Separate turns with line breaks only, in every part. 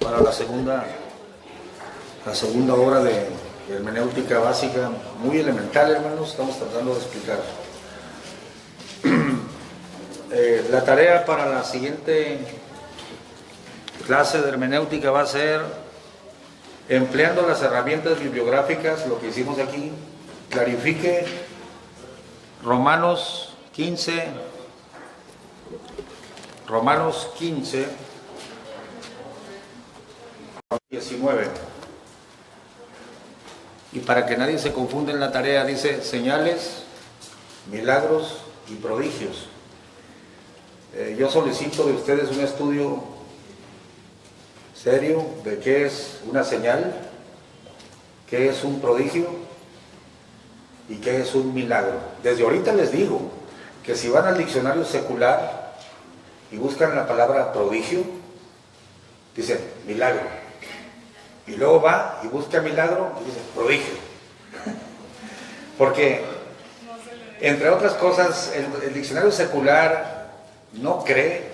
para la segunda hora de hermenéutica básica, muy elemental, hermanos. Estamos tratando de explicar. La tarea para la siguiente clase de hermenéutica va a ser, empleando las herramientas bibliográficas, lo que hicimos aquí, clarifique Romanos 15, 19. Y para que nadie se confunda en la tarea, dice señales, milagros y prodigios. Yo solicito de ustedes un estudio serio de qué es una señal, qué es un prodigio y qué es un milagro. Desde ahorita les digo que si van al diccionario secular y buscan la palabra prodigio, dice milagro. Y luego va y busca milagro y dice prodigio. Porque, entre otras cosas, el diccionario secular no cree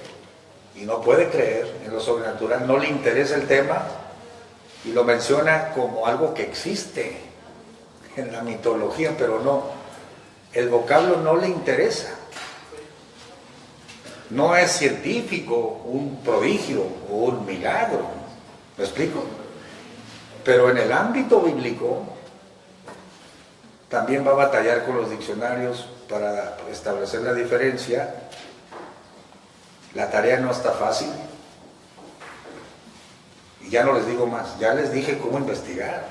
y no puede creer en lo sobrenatural, no le interesa el tema y lo menciona como algo que existe en la mitología, pero no, el vocablo no le interesa. No es científico un prodigio o un milagro, ¿me explico? Pero en el ámbito bíblico también va a batallar con los diccionarios para establecer la diferencia. La tarea no está fácil. Y ya no les digo más, ya les dije cómo investigar.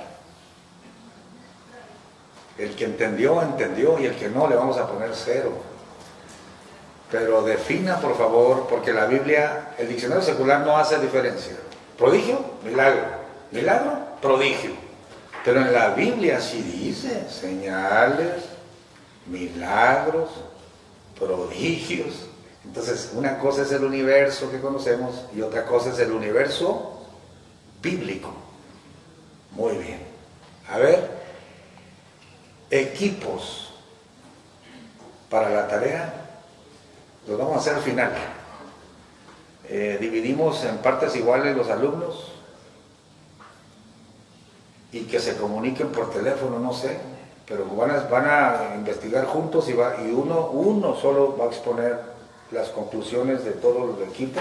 El que entendió, entendió, y el que no, le vamos a poner 0. Pero defina, por favor, porque la Biblia, el diccionario secular no hace diferencia. Prodigio, milagro. Milagro, prodigio. Pero en la Biblia sí dice señales, milagros, prodigios. Entonces, una cosa es el universo que conocemos y otra cosa es el universo bíblico. Muy bien. A ver, equipos para la tarea los vamos a hacer al final. Dividimos en partes iguales los alumnos y que se comuniquen por teléfono, no sé, pero van a investigar juntos y uno solo va a exponer las conclusiones de todo el equipo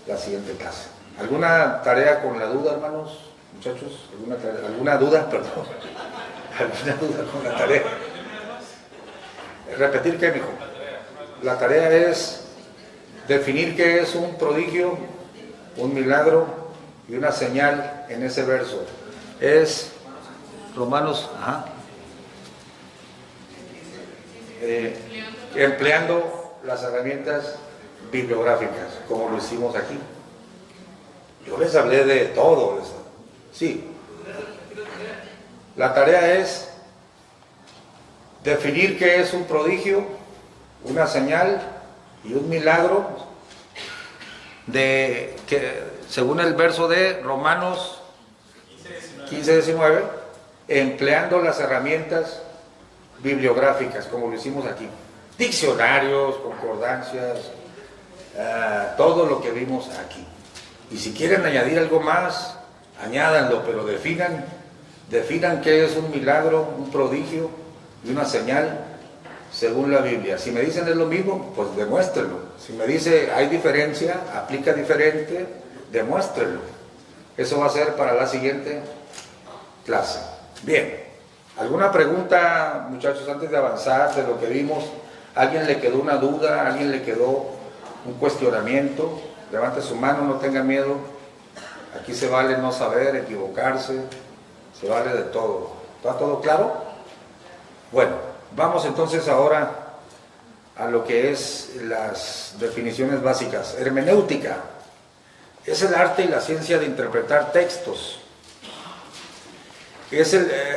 la siguiente clase. ¿Alguna tarea con la duda, hermanos, muchachos? ¿Alguna duda, perdón? ¿Alguna duda con la tarea? ¿Repetir qué, mijo? La tarea es definir qué es un prodigio, un milagro y una señal en ese verso. Es Romanos, empleando las herramientas bibliográficas, como lo hicimos aquí. Yo les hablé de todo eso. Sí. La tarea es definir qué es un prodigio, una señal y un milagro, según el verso de Romanos 15-19, empleando las herramientas bibliográficas, como lo hicimos aquí. Diccionarios, concordancias, todo lo que vimos aquí. Y si quieren añadir algo más, añádanlo, pero definan qué es un milagro, un prodigio y una señal según la Biblia. Si me dicen es lo mismo, pues demuéstrenlo. Si me dice hay diferencia, aplica diferente, demuéstrenlo. Eso va a ser para la siguiente clase. Bien, ¿alguna pregunta, muchachos, antes de avanzar de lo que vimos? ¿Alguien le quedó una duda? ¿Alguien le quedó un cuestionamiento? Levante su mano, no tenga miedo. Aquí se vale no saber, equivocarse, se vale de todo. ¿Está todo claro? Bueno, vamos entonces ahora a lo que es las definiciones básicas. Hermenéutica es el arte y la ciencia de interpretar textos.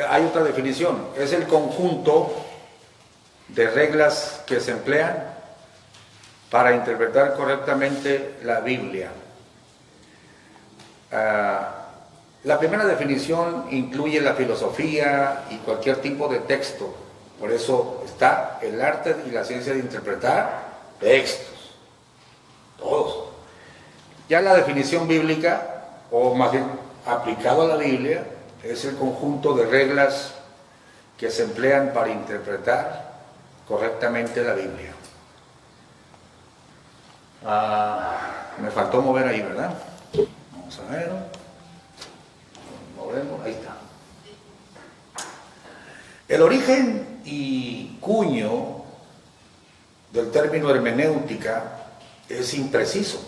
Hay otra definición, es el conjunto de reglas que se emplean para interpretar correctamente la Biblia. La primera definición incluye la filosofía y cualquier tipo de texto. Por eso está el arte y la ciencia de interpretar textos. Todos. Ya la definición bíblica o más bien aplicado a la Biblia, es el conjunto de reglas que se emplean para interpretar correctamente la Biblia. Me faltó mover ahí, ¿verdad? Vamos a ver. Movemos, ahí está. El origen y cuño del término hermenéutica es impreciso.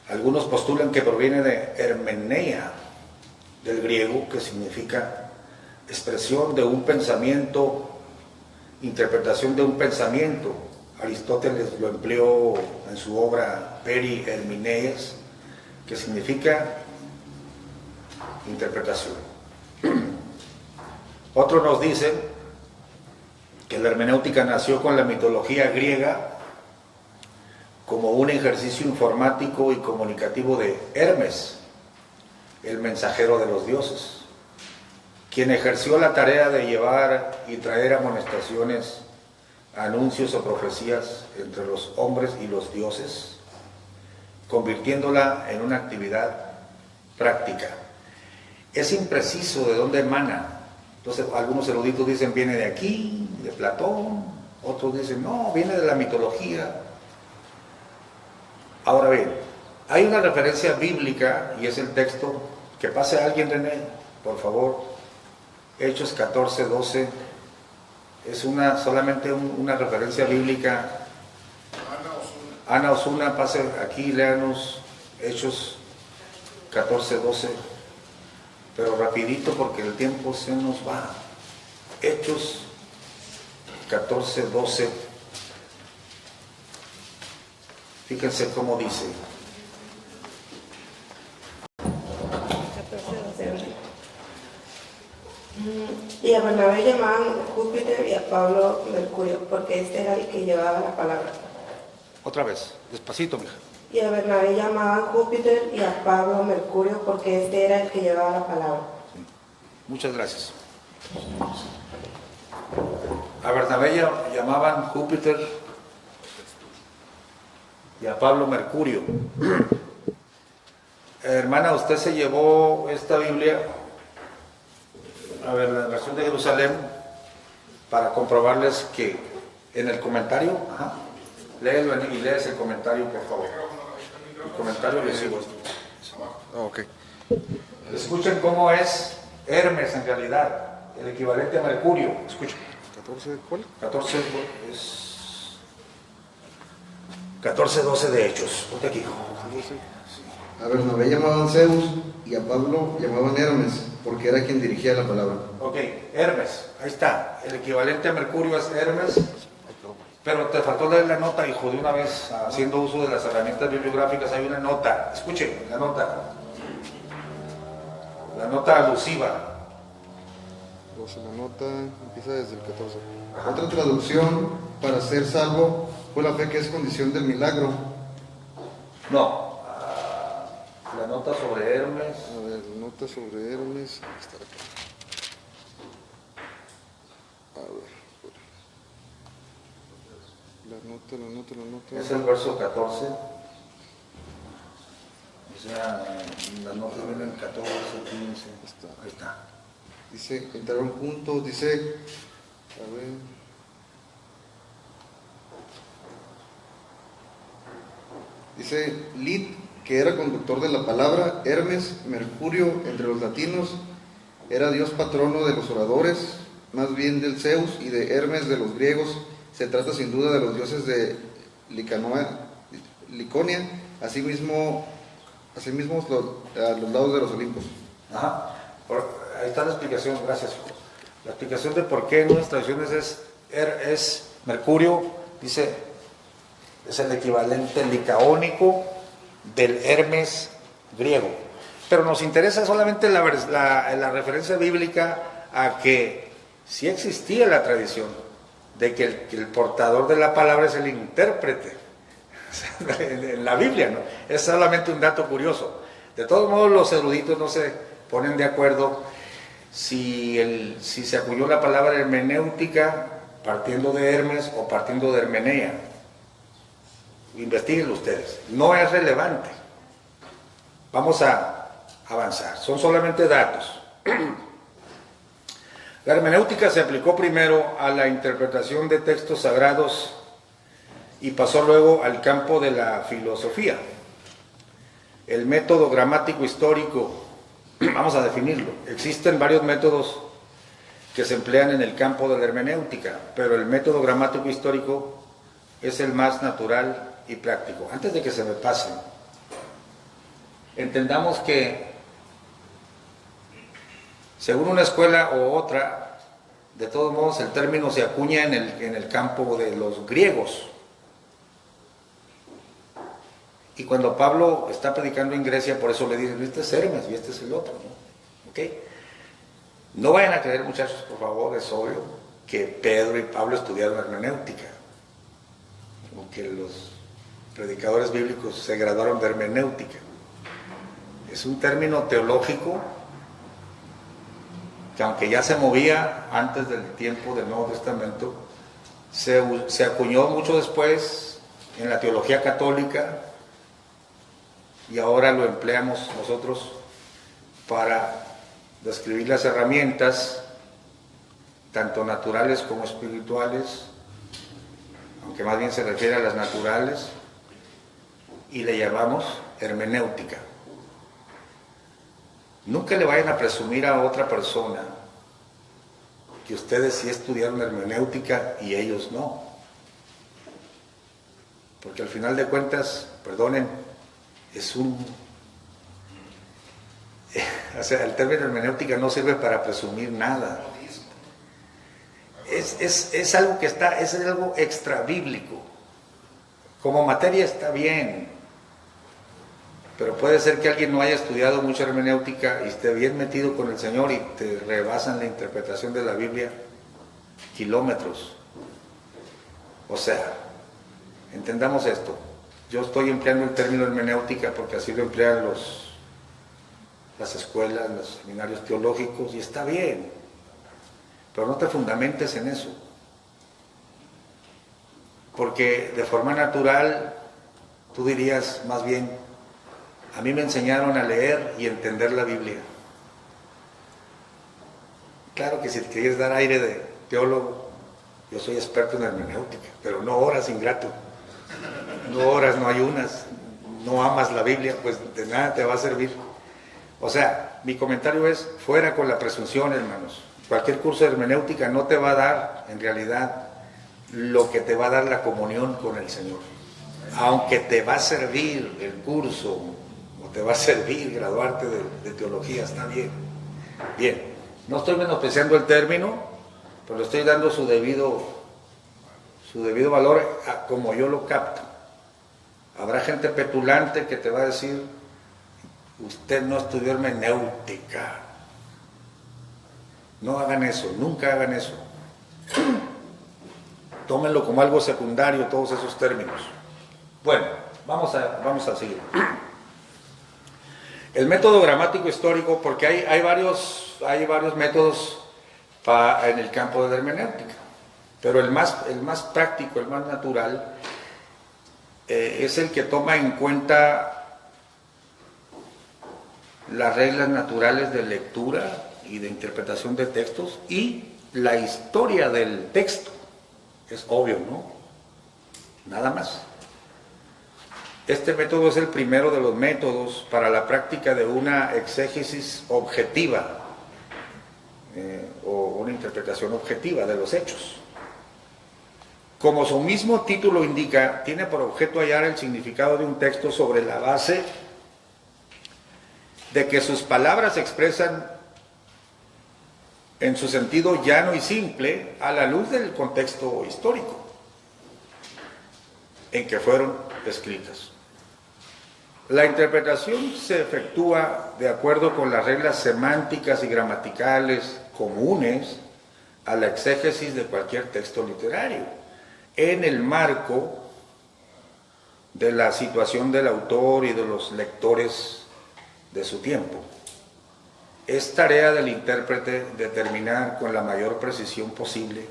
Algunos postulan que proviene de hermeneia, del griego, que significa expresión de un pensamiento, interpretación de un pensamiento. Aristóteles lo empleó en su obra Peri Hermineias, que significa interpretación. Otros nos dicen que la hermenéutica nació con la mitología griega como un ejercicio informático y comunicativo de Hermes, el mensajero de los dioses, quien ejerció la tarea de llevar y traer amonestaciones, anuncios o profecías entre los hombres y los dioses, convirtiéndola en una actividad práctica. Es impreciso de dónde emana. Entonces, algunos eruditos dicen viene de aquí, de Platón, otros dicen no, viene de la mitología. Ahora bien, hay una referencia bíblica y es el texto, que pase alguien, René, por favor, Hechos 14:12, es solamente una referencia bíblica. Ana Osuna, pase aquí, léanos Hechos 14:12, pero rapidito porque el tiempo se nos va. Hechos 14:12. Fíjense cómo dice.
14:12. Y a Bernabé llamaban Júpiter y a Pablo Mercurio, porque este era el que llevaba la palabra.
Otra vez, despacito, mija.
Y a Bernabé llamaban Júpiter y a Pablo Mercurio, porque este era el que llevaba la palabra.
Sí. Muchas gracias. A Bernabé llamaban Júpiter y a Pablo Mercurio. Hermana, usted se llevó esta Biblia, a ver, la versión de Jerusalén, para comprobarles que en el comentario, léelo y lees el comentario, por favor. El comentario le sigo esto.
Ok.
Escuchen cómo es Hermes en realidad, el equivalente a Mercurio. Escuchen.
14, ¿cuál?
14:12 de Hechos. Ponte aquí.
A Bernabé llamaban Zeus y a Pablo llamaban Hermes, porque era quien dirigía la palabra.
Ok, Hermes, ahí está. El equivalente a Mercurio es Hermes. Pero te faltó leer la nota, hijo, de una vez, haciendo uso de las herramientas bibliográficas. Hay una nota. Escuchen, la nota. La nota alusiva.
12, la nota empieza desde el 14.
Otra traducción, para ser salvo, fue la fe que es condición del milagro.
No. La nota sobre Hermes.
A ver, nota sobre Hermes. Está acá. A ver. La nota.
Es el verso 14. O sea, las notas vienen 14, 15. Ahí está.
Dice, entraron juntos, dice, a ver. Dice, Lid, que era conductor de la palabra, Hermes, Mercurio, entre los latinos, era dios patrono de los oradores, más bien del Zeus, y de Hermes de los griegos. Se trata sin duda de los dioses de Liconia, asimismo los lados de los Olimpos.
Ajá. Ahí está la explicación, gracias, hijo. La explicación de por qué en unas tradiciones es Mercurio, dice, es el equivalente licaónico del Hermes griego. Pero nos interesa solamente la referencia bíblica a que sí existía la tradición de que el portador de la palabra es el intérprete en la Biblia, ¿no? Es solamente un dato curioso. De todos modos, los eruditos no se ponen de acuerdo si se acuñó la palabra hermenéutica partiendo de Hermes o partiendo de Hermenea. Investíguenlo ustedes. No es relevante. Vamos a avanzar, son solamente datos. La hermenéutica se aplicó primero a la interpretación de textos sagrados y pasó luego al campo de la filosofía. El método gramático histórico, vamos a definirlo. Existen varios métodos que se emplean en el campo de la hermenéutica, pero el método gramático histórico es el más natural y práctico. Antes de que se me pasen, entendamos que según una escuela u otra, de todos modos el término se acuña en el campo de los griegos. Y cuando Pablo está predicando en Grecia, por eso le dicen, este es Hermes y este es el otro, ¿no? ¿Okay? No vayan a creer, muchachos, por favor, es obvio que Pedro y Pablo estudiaron hermenéutica, o que los predicadores bíblicos se graduaron de hermenéutica. Es un término teológico que, aunque ya se movía antes del tiempo del Nuevo Testamento, se acuñó mucho después en la teología católica, y ahora lo empleamos nosotros para describir las herramientas, tanto naturales como espirituales, aunque más bien se refiere a las naturales, y le llamamos hermenéutica. Nunca le vayan a presumir a otra persona que ustedes sí estudiaron hermenéutica y ellos no. Porque al final de cuentas, perdonen, o sea, el término hermenéutica no sirve para presumir nada. Es algo que es algo extra bíblico. Como materia está bien, pero puede ser que alguien no haya estudiado mucha hermenéutica y esté bien metido con el Señor y te rebasan la interpretación de la Biblia kilómetros. O sea, entendamos esto. Yo estoy empleando el término hermenéutica porque así lo emplean las escuelas, los seminarios teológicos, y está bien, pero no te fundamentes en eso, porque de forma natural tú dirías más bien, a mí me enseñaron a leer y entender la Biblia. Claro que si te quieres dar aire de teólogo, yo soy experto en hermenéutica, pero no oras, ingrato. No oras, no ayunas, no amas la Biblia, pues de nada te va a servir. O sea, mi comentario es, fuera con la presunción, hermanos. Cualquier curso de hermenéutica no te va a dar, en realidad, lo que te va a dar la comunión con el Señor. Aunque te va a servir el curso, o te va a servir graduarte de teología, está bien. Bien, no estoy menospreciando el término, pero le estoy dando su debido valor a como yo lo capto. Habrá gente petulante que te va a decir, usted no estudió hermenéutica. No hagan eso, nunca hagan eso. Tómenlo como algo secundario, todos esos términos. Bueno, vamos a seguir. El método gramático histórico, porque hay varios métodos en el campo de la hermenéutica, pero el más práctico, el más natural, es el que toma en cuenta las reglas naturales de lectura y de interpretación de textos y la historia del texto. Es obvio, ¿no? Nada más. Este método es el primero de los métodos para la práctica de una exégesis objetiva o una interpretación objetiva de los hechos. Como su mismo título indica, tiene por objeto hallar el significado de un texto sobre la base de que sus palabras expresan en su sentido llano y simple a la luz del contexto histórico en que fueron escritas. La interpretación se efectúa de acuerdo con las reglas semánticas y gramaticales comunes a la exégesis de cualquier texto literario, en el marco de la situación del autor y de los lectores de su tiempo. Es tarea del intérprete determinar con la mayor precisión posible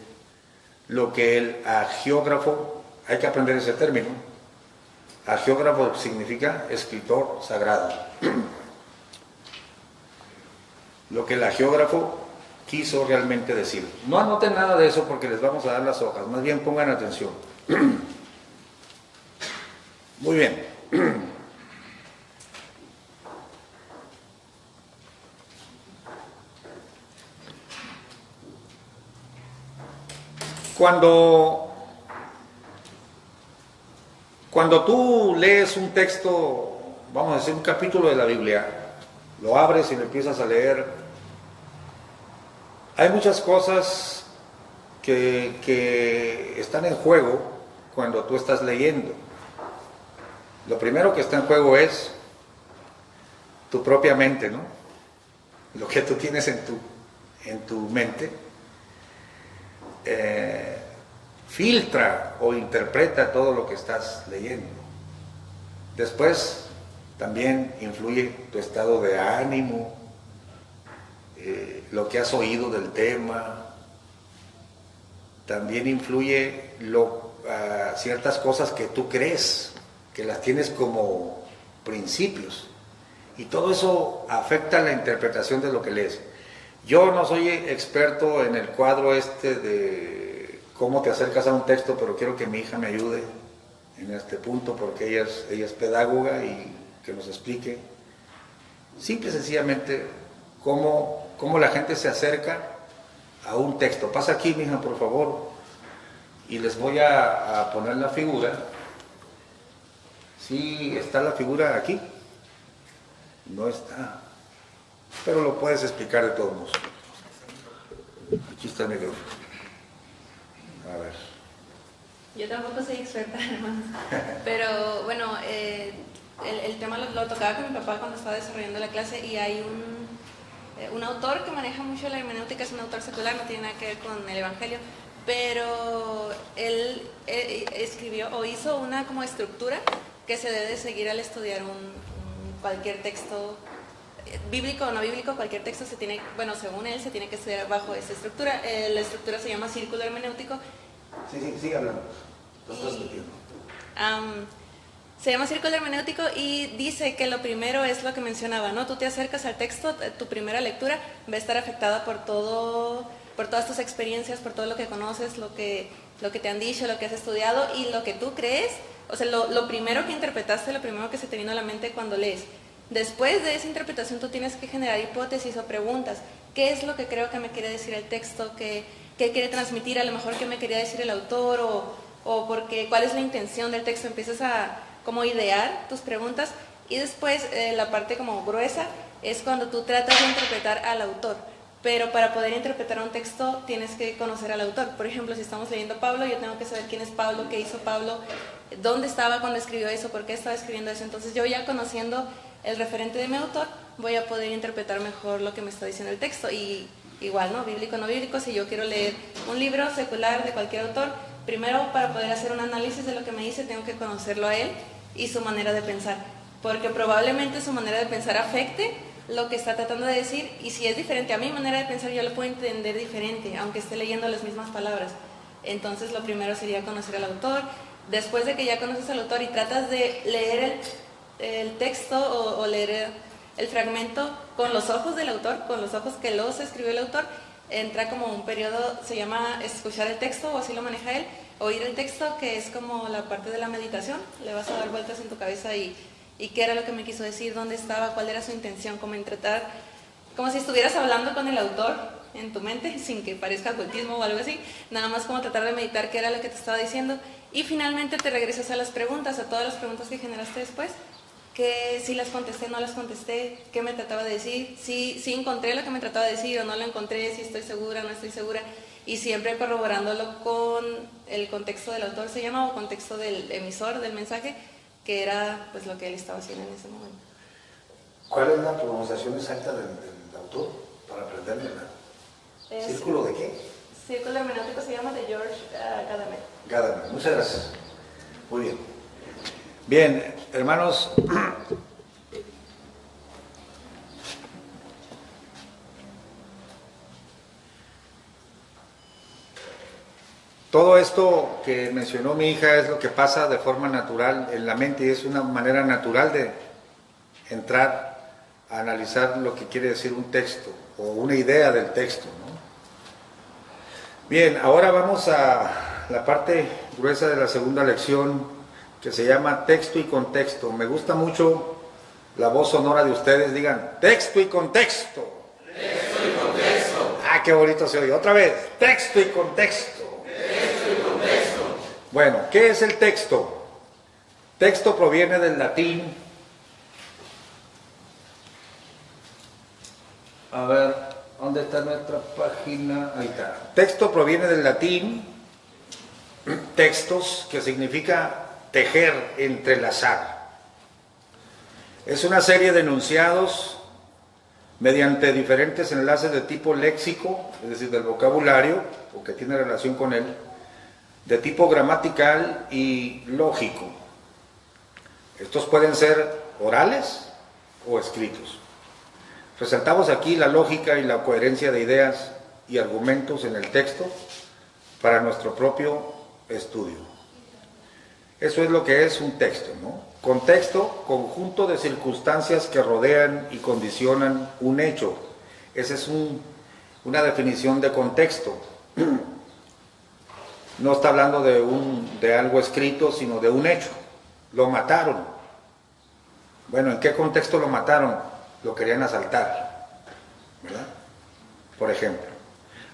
lo que el agiógrafo, hay que aprender ese término, agiógrafo significa escritor sagrado, lo que el geógrafo quiso realmente decir. No anoten nada de eso porque les vamos a dar las hojas, más bien pongan atención. Muy bien. Cuando tú lees un texto, vamos a decir un capítulo de la Biblia, lo abres y lo empiezas a leer, hay muchas cosas que están en juego cuando tú estás leyendo. Lo primero que está en juego es tu propia mente, ¿no? Lo que tú tienes en tu mente. Filtra o interpreta todo lo que estás leyendo. Después también influye tu estado de ánimo, lo que has oído del tema. También influye ciertas cosas que tú crees, que las tienes como principios. Y todo eso afecta la interpretación de lo que lees. Yo no soy experto en el cuadro de cómo te acercas a un texto, pero quiero que mi hija me ayude en este punto porque ella es pedagoga y que nos explique simple y sencillamente cómo la gente se acerca a un texto. Pasa aquí, mi hija, por favor, y les voy a poner la figura. ¿Sí está la figura aquí? No está, pero lo puedes explicar de todos modos. Aquí está el micrófono. A ver.
Yo tampoco soy experta, hermano. Pero bueno, el tema lo tocaba con mi papá cuando estaba desarrollando la clase y hay un autor que maneja mucho la hermenéutica, es un autor secular, no tiene nada que ver con el Evangelio, pero él escribió o hizo una como estructura que se debe seguir al estudiar cualquier texto bíblico o no bíblico, cualquier texto se tiene, bueno, según él, se tiene que estudiar bajo esta estructura. La estructura se llama círculo hermenéutico.
Sí, sigue hablando. Lo estás metiendo.
Se llama círculo hermenéutico y dice que lo primero es lo que mencionaba, ¿no? Tú te acercas al texto, tu primera lectura va a estar afectada por todas tus experiencias, por todo lo que conoces, lo que te han dicho, lo que has estudiado y lo que tú crees. O sea, lo primero que interpretaste, lo primero que se te vino a la mente cuando lees. Después de esa interpretación tú tienes que generar hipótesis o preguntas. ¿Qué es lo que creo que me quiere decir el texto? ¿Qué quiere transmitir? A lo mejor qué me quería decir el autor o cuál es la intención del texto. Empiezas a como idear tus preguntas y después la parte como gruesa es cuando tú tratas de interpretar al autor. Pero para poder interpretar un texto tienes que conocer al autor. Por ejemplo, si estamos leyendo Pablo, yo tengo que saber quién es Pablo, qué hizo Pablo, dónde estaba cuando escribió eso, por qué estaba escribiendo eso. Entonces yo ya conociendo el referente de mi autor, voy a poder interpretar mejor lo que me está diciendo el texto. Y igual, ¿no? Bíblico o no bíblico, si yo quiero leer un libro secular de cualquier autor, primero para poder hacer un análisis de lo que me dice, tengo que conocerlo a él y su manera de pensar. Porque probablemente su manera de pensar afecte lo que está tratando de decir, y si es diferente a mi manera de pensar, yo lo puedo entender diferente, aunque esté leyendo las mismas palabras. Entonces lo primero sería conocer al autor. Después de que ya conoces al autor y tratas de leer el texto o leer el fragmento con los ojos del autor, con los ojos que los escribió el autor, entra como un periodo, se llama escuchar el texto, o así lo maneja él, oír el texto, que es como la parte de la meditación. Le vas a dar vueltas en tu cabeza y qué era lo que me quiso decir, dónde estaba, cuál era su intención, como tratar, como si estuvieras hablando con el autor en tu mente, sin que parezca ocultismo o algo así, nada más como tratar de meditar qué era lo que te estaba diciendo, y finalmente te regresas a las preguntas, a todas las preguntas que generaste después, que si las contesté, no las contesté, qué me trataba de decir, si encontré lo que me trataba de decir o no lo encontré, si estoy segura, no estoy segura, y siempre corroborándolo con el contexto del autor, se llama, o contexto del emisor del mensaje, que era pues lo que él estaba haciendo en ese momento.
¿Cuál es la pronunciación exacta del autor para aprendérmela? ¿Círculo de qué?
Círculo hermenéutico se llama, de George Gadamer.
Gadamer, muchas gracias. Muy bien. Bien, hermanos, todo esto que mencionó mi hija es lo que pasa de forma natural en la mente y es una manera natural de entrar a analizar lo que quiere decir un texto o una idea del texto, ¿no? Bien, ahora vamos a la parte gruesa de la segunda lección, que se llama texto y contexto. Me gusta mucho la voz sonora de ustedes, digan texto y contexto. Texto y contexto. Ah, qué bonito se oye. Otra vez, texto y contexto. Texto y contexto. Bueno, ¿qué es el texto? Texto proviene del latín. A ver, ¿dónde está nuestra página? Ahí está. Texto proviene del latín, textos, que significa tejer, entrelazar. Es una serie de enunciados mediante diferentes enlaces de tipo léxico, es decir, del vocabulario, o que tiene relación con él, de tipo gramatical y lógico. Estos pueden ser orales o escritos. Resaltamos aquí la lógica y la coherencia de ideas y argumentos en el texto para nuestro propio estudio. Eso es lo que es un texto, ¿no? Contexto, conjunto de circunstancias que rodean y condicionan un hecho. Esa es una definición de contexto. No está hablando de algo escrito, sino de un hecho. Lo mataron. Bueno, ¿en qué contexto lo mataron? Lo querían asaltar, ¿verdad? Por ejemplo.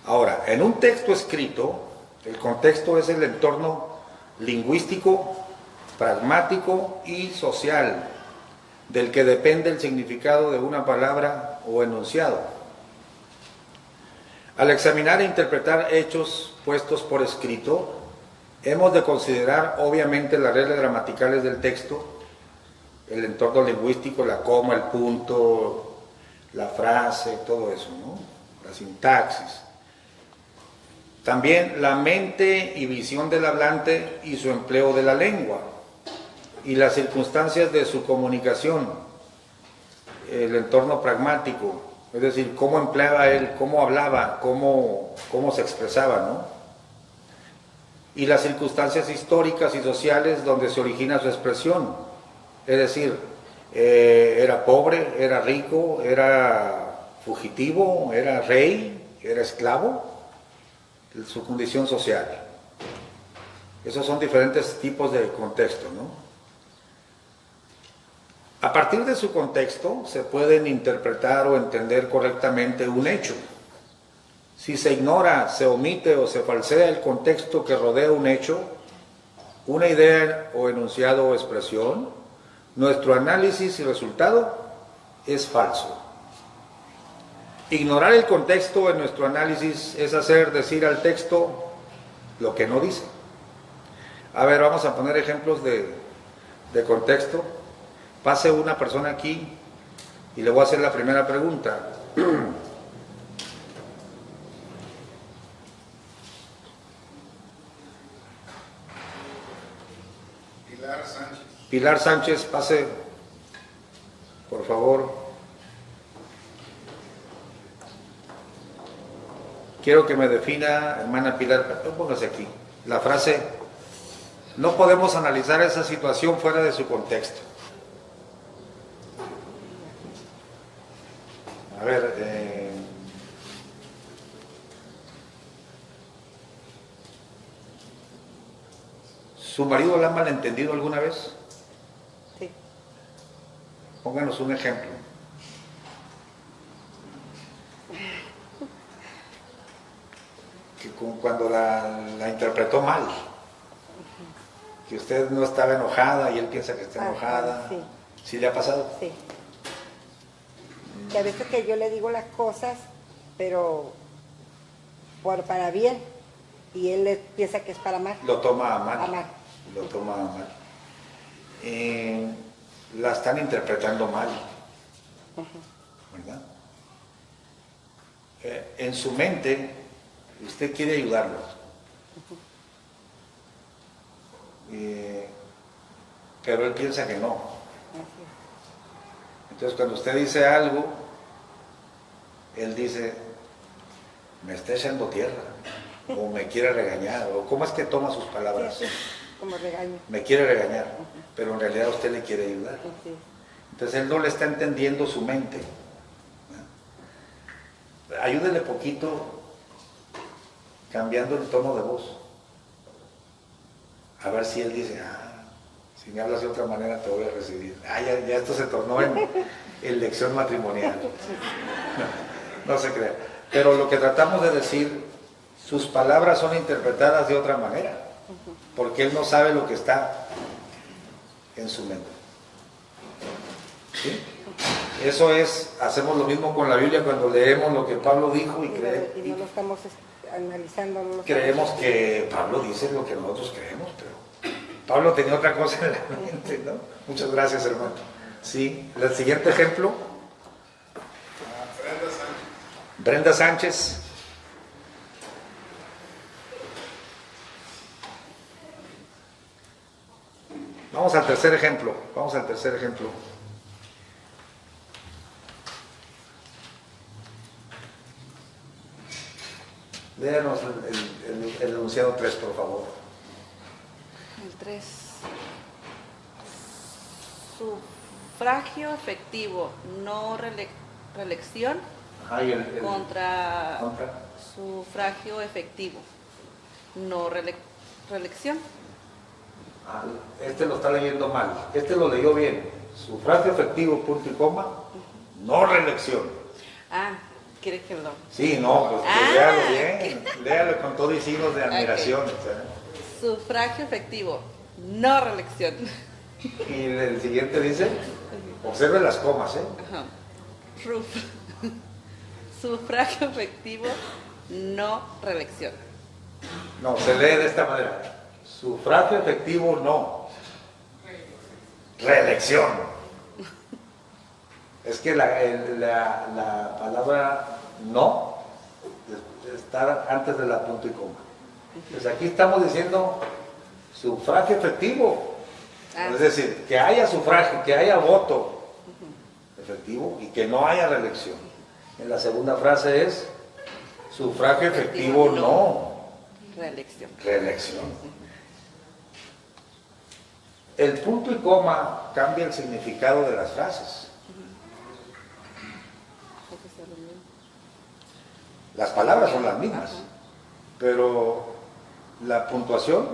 Ahora, en un texto escrito, el contexto es el entorno lingüístico, pragmático y social, del que depende el significado de una palabra o enunciado. Al examinar e interpretar hechos puestos por escrito, hemos de considerar obviamente las reglas gramaticales del texto, el entorno lingüístico, la coma, el punto, la frase, todo eso, ¿no? La sintaxis. También la mente y visión del hablante y su empleo de la lengua, y las circunstancias de su comunicación, el entorno pragmático, es decir, cómo empleaba él, cómo hablaba, cómo se expresaba, ¿no? Y las circunstancias históricas y sociales donde se origina su expresión, es decir, era pobre, era rico, era fugitivo, era rey, era esclavo, su condición social. Esos son diferentes tipos de contexto, ¿no? A partir de su contexto se pueden interpretar o entender correctamente un hecho. Si se ignora, se omite o se falsea el contexto que rodea un hecho, una idea o enunciado o expresión, nuestro análisis y resultado es falso. Ignorar el contexto en nuestro análisis es hacer decir al texto lo que no dice. A ver, vamos a poner ejemplos de contexto. Pase una persona aquí y le voy a hacer la primera pregunta.
Pilar Sánchez.
Pilar Sánchez, pase, por favor. Quiero que me defina, hermana Pilar, póngase aquí, la frase: no podemos analizar esa situación fuera de su contexto. A ver, ¿su marido la ha malentendido alguna vez?
Sí.
Pónganos un ejemplo. Que cuando la interpretó mal, que usted no estaba enojada y él piensa que está enojada.
Sí.
¿Sí le ha pasado?
Sí. Que a veces que yo le digo las cosas, pero para bien, y él piensa que es para mal.
Lo toma a mal.
A mal.
Lo toma a mal. La están interpretando mal, ¿verdad? En su mente, usted quiere ayudarlos. Pero él piensa que no. Entonces, cuando usted dice algo, él dice: me está echando tierra, o me quiere regañar, o ¿cómo es que toma sus palabras?
Sí, como regaño.
Me quiere regañar, pero en realidad usted le quiere ayudar.
Sí.
Entonces él no le está entendiendo su mente. Ayúdele poquito cambiando el tono de voz. A ver si él dice, si me hablas de otra manera te voy a recibir. Ya esto se tornó en lección matrimonial. No se crea. Pero lo que tratamos de decir, sus palabras son interpretadas de otra manera, porque él no sabe lo que está en su mente. ¿Sí? Eso es, hacemos lo mismo con la Biblia cuando leemos lo que Pablo dijo y
no lo estamos analizando.
creemos que Pablo dice lo que nosotros creemos, pero Pablo tenía otra cosa en la mente, ¿no? Muchas gracias, hermano. Sí, el siguiente ejemplo. Brenda Sánchez. Vamos al tercer ejemplo. Léanos el enunciado 3, por favor.
El 3. Sufragio efectivo, no reelección, contra sufragio efectivo, no reelección.
Este lo está leyendo mal. Este lo leyó bien. Sufragio efectivo, punto y coma, no reelección.
¿Quieres que lo...?
Sí, no, pues léalo bien. Léalo con todo y signos de admiración.
Okay. Sufragio efectivo, no reelección.
Y el siguiente dice, observe las comas,
Ajá. Sufragio efectivo, no reelección.
No, se lee de esta manera. Sufragio efectivo, no. Reelección. Es que la palabra no está antes de la punto y coma. Pues aquí estamos diciendo sufragio efectivo. Es decir, que haya sufragio, que haya voto efectivo y que no haya reelección. En la segunda frase es sufragio efectivo, no. Reelección. El punto y coma cambia el significado de las frases. Las palabras son las mismas, pero la puntuación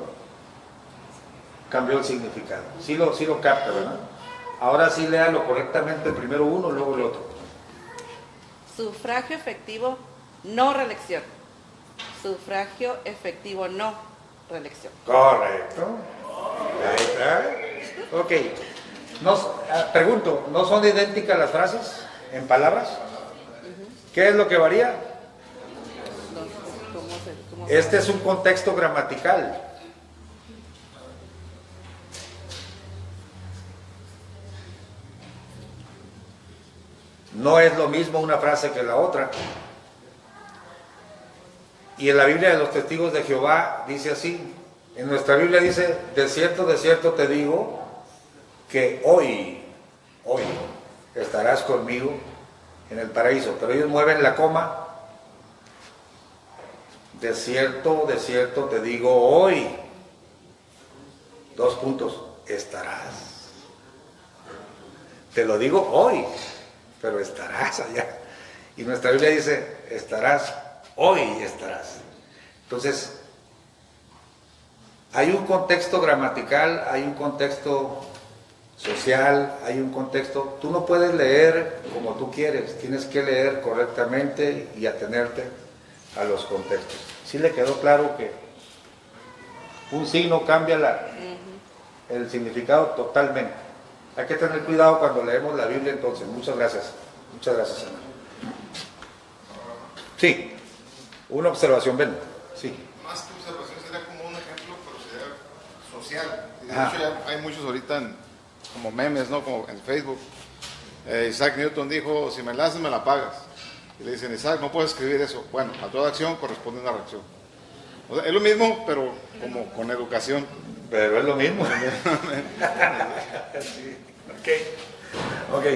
cambió el significado. Sí lo capta, ¿verdad? Ahora sí léalo correctamente, primero uno, luego el otro.
Sufragio efectivo, no reelección. Sufragio efectivo, no reelección.
Correcto. Ahí está. Ok. Pregunto, ¿no son idénticas las frases en palabras? ¿Qué es lo que varía? Este es un contexto gramatical. No es lo mismo una frase que la otra. Y en la Biblia de los Testigos de Jehová dice así. En nuestra Biblia dice, de cierto te digo, que hoy estarás conmigo en el paraíso. Pero ellos mueven la coma. De cierto te digo hoy. 2 puntos. Estarás. Te lo digo hoy, pero estarás allá. Y nuestra Biblia dice, estarás, hoy estarás. Entonces, hay un contexto gramatical, hay un contexto social, hay un contexto. Tú no puedes leer como tú quieres, tienes que leer correctamente y atenerte a los contextos. ¿Sí le quedó claro que un signo cambia el significado totalmente? Hay que tener cuidado cuando leemos la Biblia entonces. Muchas gracias. Muchas gracias, hermano. Sí, una observación, ven. Sí.
Más que observación sería como un ejemplo, pero sería social. Y de hecho ya hay muchos ahorita como memes, ¿no? Como en Facebook. Isaac Newton dijo, si me la haces, me la pagas. Y le dicen, Isaac, no puedes escribir eso. Bueno, a toda acción corresponde una reacción. O sea, es lo mismo, pero como con educación.
Pero es lo mismo. Sí. Ok.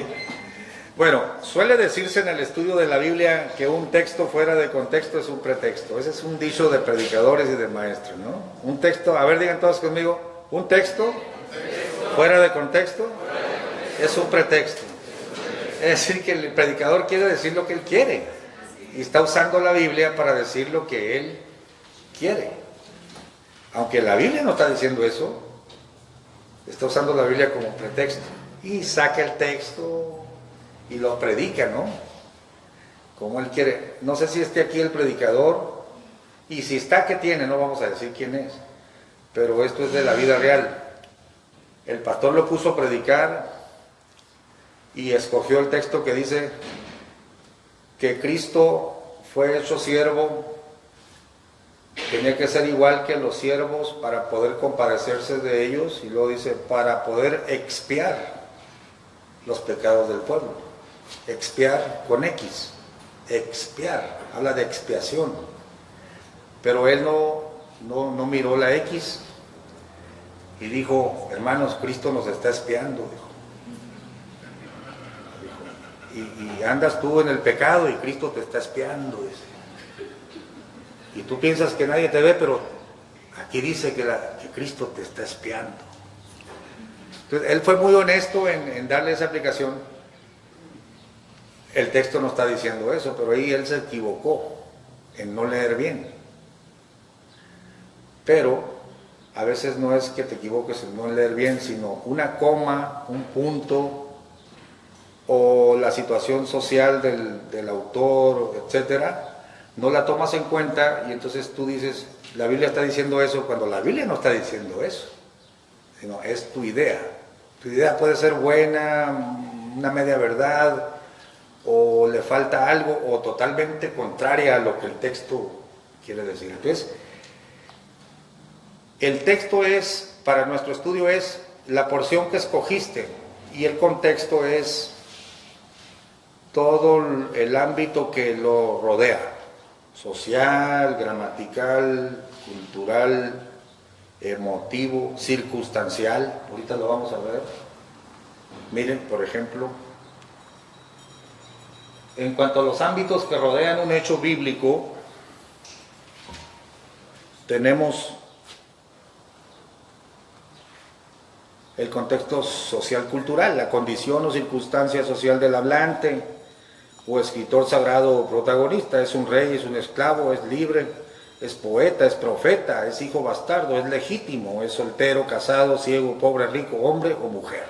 Bueno, suele decirse en el estudio de la Biblia que un texto fuera de contexto es un pretexto. Ese es un dicho de predicadores y de maestros, ¿no? Un texto, a ver, digan todos conmigo, un texto fuera de contexto es un pretexto. Es decir, que el predicador quiere decir lo que él quiere y está usando la Biblia para decir lo que él quiere. Aunque la Biblia no está diciendo eso, está usando la Biblia como pretexto. Y saca el texto y lo predica, ¿no? Como él quiere. No sé si esté aquí el predicador, y si está, ¿qué tiene? No vamos a decir quién es. Pero esto es de la vida real. El pastor lo puso a predicar y escogió el texto que dice que Cristo fue hecho siervo, tenía que ser igual que los siervos para poder compadecerse de ellos, y luego dice para poder expiar los pecados del pueblo. Expiar con X, expiar, habla de expiación, pero él no miró la X y dijo, hermanos, Cristo nos está expiando, dijo. Y andas tú en el pecado y Cristo te está espiando, dice. Y tú piensas que nadie te ve, pero aquí dice que Cristo te está espiando. Entonces, él fue muy honesto en darle esa aplicación. El texto no está diciendo eso, pero ahí él se equivocó en no leer bien. Pero a veces no es que te equivoques en no leer bien, sino una coma, un punto, o la situación social del autor, etcétera, no la tomas en cuenta, y entonces tú dices, la Biblia está diciendo eso, cuando la Biblia no está diciendo eso, sino es tu idea. Tu idea puede ser buena, una media verdad, o le falta algo, o totalmente contraria a lo que el texto quiere decir. Entonces, el texto es, para nuestro estudio, es la porción que escogiste, y el contexto es todo el ámbito que lo rodea, social, gramatical, cultural, emotivo, circunstancial. Ahorita lo vamos a ver. Miren, por ejemplo, en cuanto a los ámbitos que rodean un hecho bíblico, tenemos el contexto social-cultural, la condición o circunstancia social del hablante o escritor sagrado o protagonista. Es un rey, es un esclavo, es libre, es poeta, es profeta, es hijo bastardo, es legítimo, es soltero, casado, ciego, pobre, rico, hombre o mujer.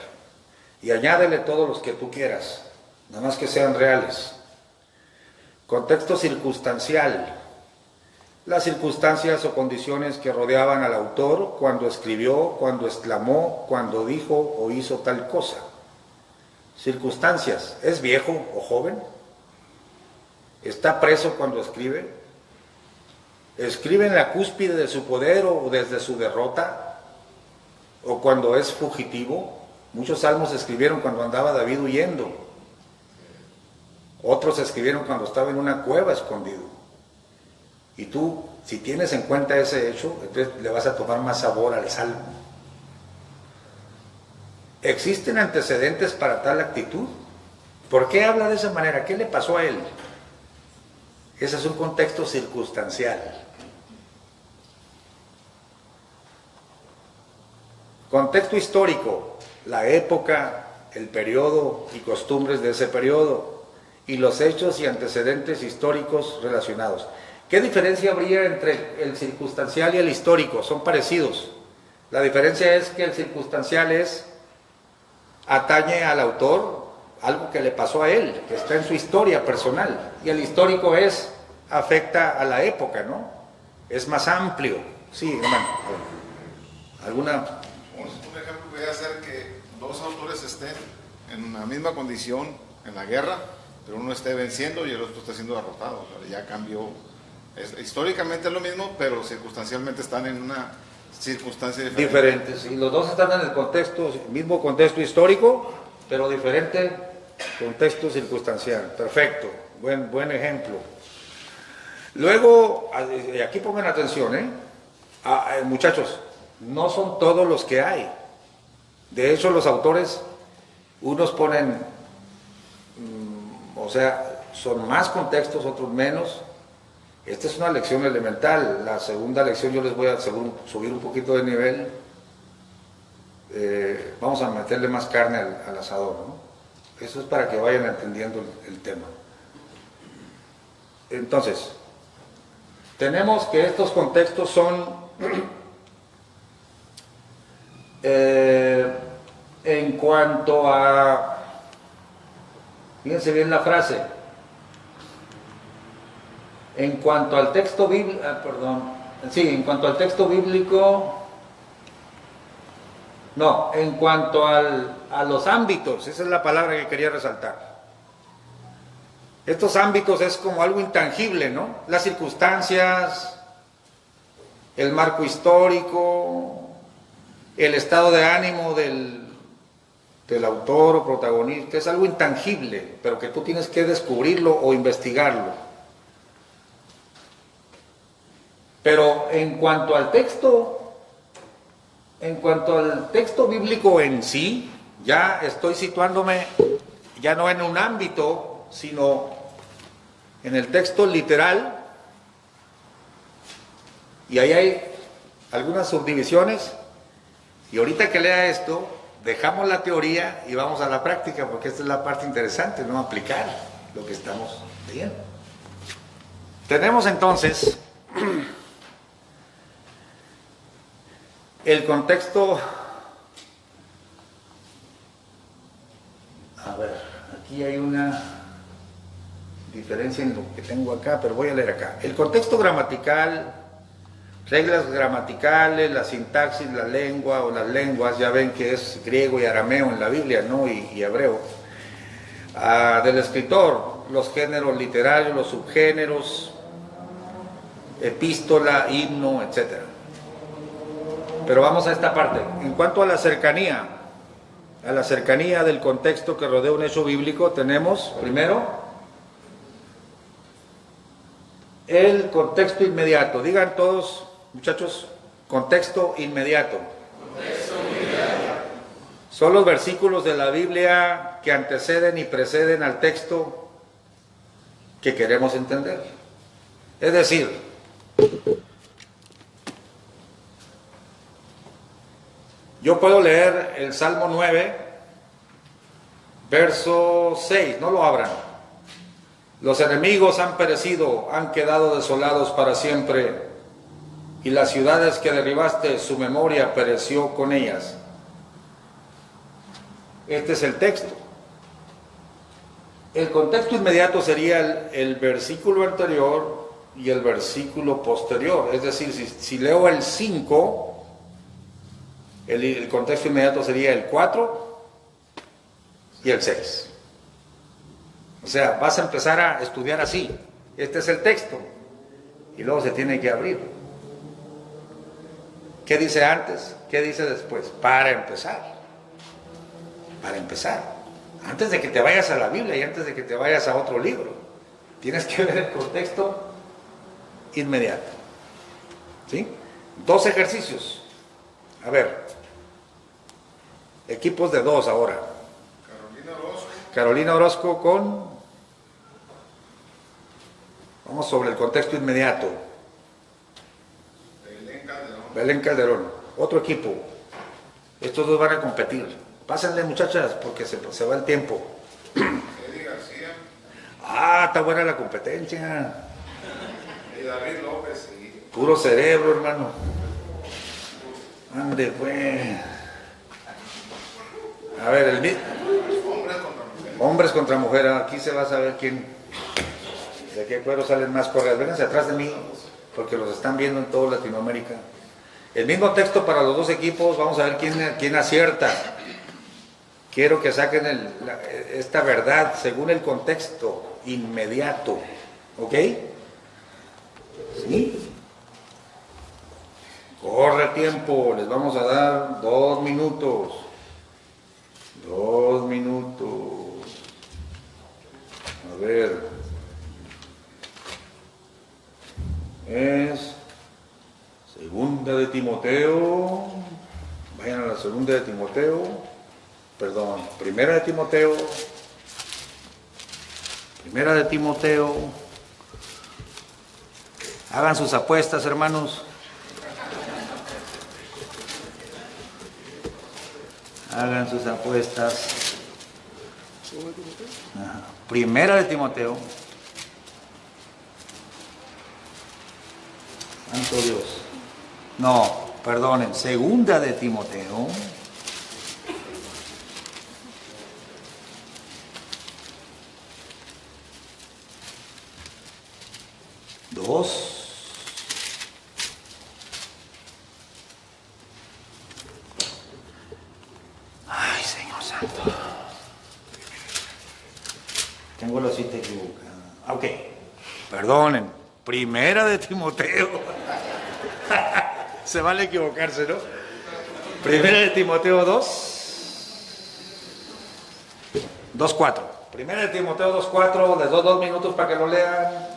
Y añádele todos los que tú quieras, nada más que sean reales. Contexto circunstancial. Las circunstancias o condiciones que rodeaban al autor cuando escribió, cuando exclamó, cuando dijo o hizo tal cosa. Circunstancias. ¿Es viejo o joven? ¿Está preso cuando escribe? ¿Escribe en la cúspide de su poder o desde su derrota? ¿O cuando es fugitivo? Muchos salmos se escribieron cuando andaba David huyendo. Otros se escribieron cuando estaba en una cueva escondido. Y tú, si tienes en cuenta ese hecho, entonces le vas a tomar más sabor al salmo. ¿Existen antecedentes para tal actitud? ¿Por qué habla de esa manera? ¿Qué le pasó a él? Ese es un contexto circunstancial. Contexto histórico, la época, el periodo y costumbres de ese periodo, y los hechos y antecedentes históricos relacionados. ¿Qué diferencia habría entre el circunstancial y el histórico? Son parecidos. La diferencia es que el circunstancial atañe al autor, algo que le pasó a él, que está en su historia personal. Y el histórico afecta a la época, ¿no? Es más amplio. Sí, hermano. ¿Alguna?
Un ejemplo podría ser que dos autores estén en la misma condición en la guerra, pero uno esté venciendo y el otro está siendo derrotado. O sea, ya cambió. Históricamente es lo mismo, pero circunstancialmente están en una circunstancia diferente.
Diferentes. Y los dos están en el mismo contexto histórico, pero diferente contexto circunstancial. Perfecto. Buen ejemplo. Luego, aquí pongan atención, muchachos, no son todos los que hay. De hecho, los autores, unos ponen, son más contextos, otros menos. Esta es una lección elemental. La segunda lección yo les voy a subir un poquito de nivel. vamos a meterle más carne al asador, ¿no? Eso es para que vayan entendiendo el tema. Entonces, tenemos que estos contextos son en cuanto a, fíjense bien la frase, en cuanto al texto bíblico, en cuanto al texto bíblico, no, en cuanto a los ámbitos, esa es la palabra que quería resaltar. Estos ámbitos es como algo intangible, ¿no? Las circunstancias, el marco histórico, el estado de ánimo del autor o protagonista, es algo intangible, pero que tú tienes que descubrirlo o investigarlo. Pero en cuanto al texto bíblico en sí, ya estoy situándome ya no en un ámbito, sino en el texto literal, y ahí hay algunas subdivisiones, y ahorita que lea esto, dejamos la teoría y vamos a la práctica, porque esta es la parte interesante, no aplicar lo que estamos leyendo. Tenemos entonces el contexto. A ver, aquí hay una diferencia en lo que tengo acá, pero voy a leer acá. El contexto gramatical, reglas gramaticales, la sintaxis, la lengua o las lenguas, ya ven que es griego y arameo en la Biblia, ¿no? Y hebreo. Del escritor, los géneros literarios, los subgéneros, epístola, himno, etc. Pero vamos a esta parte. En cuanto a la cercanía del contexto que rodea un hecho bíblico, tenemos primero el contexto inmediato. Digan todos, muchachos, contexto inmediato. Contexto inmediato. Son los versículos de la Biblia que anteceden y preceden al texto que queremos entender. Es decir, yo puedo leer el Salmo 9, verso 6, no lo abran. Los enemigos han perecido, han quedado desolados para siempre, y las ciudades que derribaste, su memoria pereció con ellas. Este es el texto. El contexto inmediato sería el versículo anterior y el versículo posterior. Es decir, si leo el 5, el contexto inmediato sería el 4 y el 6. O sea, vas a empezar a estudiar así. Este es el texto. Y luego se tiene que abrir. ¿Qué dice antes? ¿Qué dice después? Para empezar. Para empezar. Antes de que te vayas a la Biblia y antes de que te vayas a otro libro, tienes que ver el contexto inmediato. ¿Sí? 2 ejercicios. A ver. Equipos de 2 ahora. Carolina Orozco con... Vamos sobre el contexto inmediato. Belén Calderón. Otro equipo. Estos 2 van a competir. Pásenle, muchachas, porque se va el tiempo.
Eddie García.
Está buena la competencia.
Y David López.
Puro cerebro, hermano. Ande, pues. A ver, hombres contra mujer. Aquí se va a saber quién. De qué cuero salen más correas. Vénganse atrás de mí, porque los están viendo en toda Latinoamérica. El mismo texto para los 2 equipos. Vamos a ver quién acierta. Quiero que saquen esta verdad según el contexto inmediato. ¿Ok? ¿Sí? Corre tiempo. Les vamos a dar 2 minutos. 2 minutos. A ver. Es segunda de Timoteo. Vayan a la segunda de Timoteo. Perdón, primera de Timoteo. Primera de Timoteo. Hagan sus apuestas, hermanos. Hagan sus apuestas. Ajá. Primera de Timoteo. Santo Dios. No, perdonen. Segunda de Timoteo. Dos. Ay, Señor Santo. Tengo la cita equivocada. Ok, perdonen. Primera de Timoteo. Se vale equivocarse, ¿no? Primera de Timoteo 2:4. Primera de Timoteo 2:4. Les doy 2 minutos para que lo lean.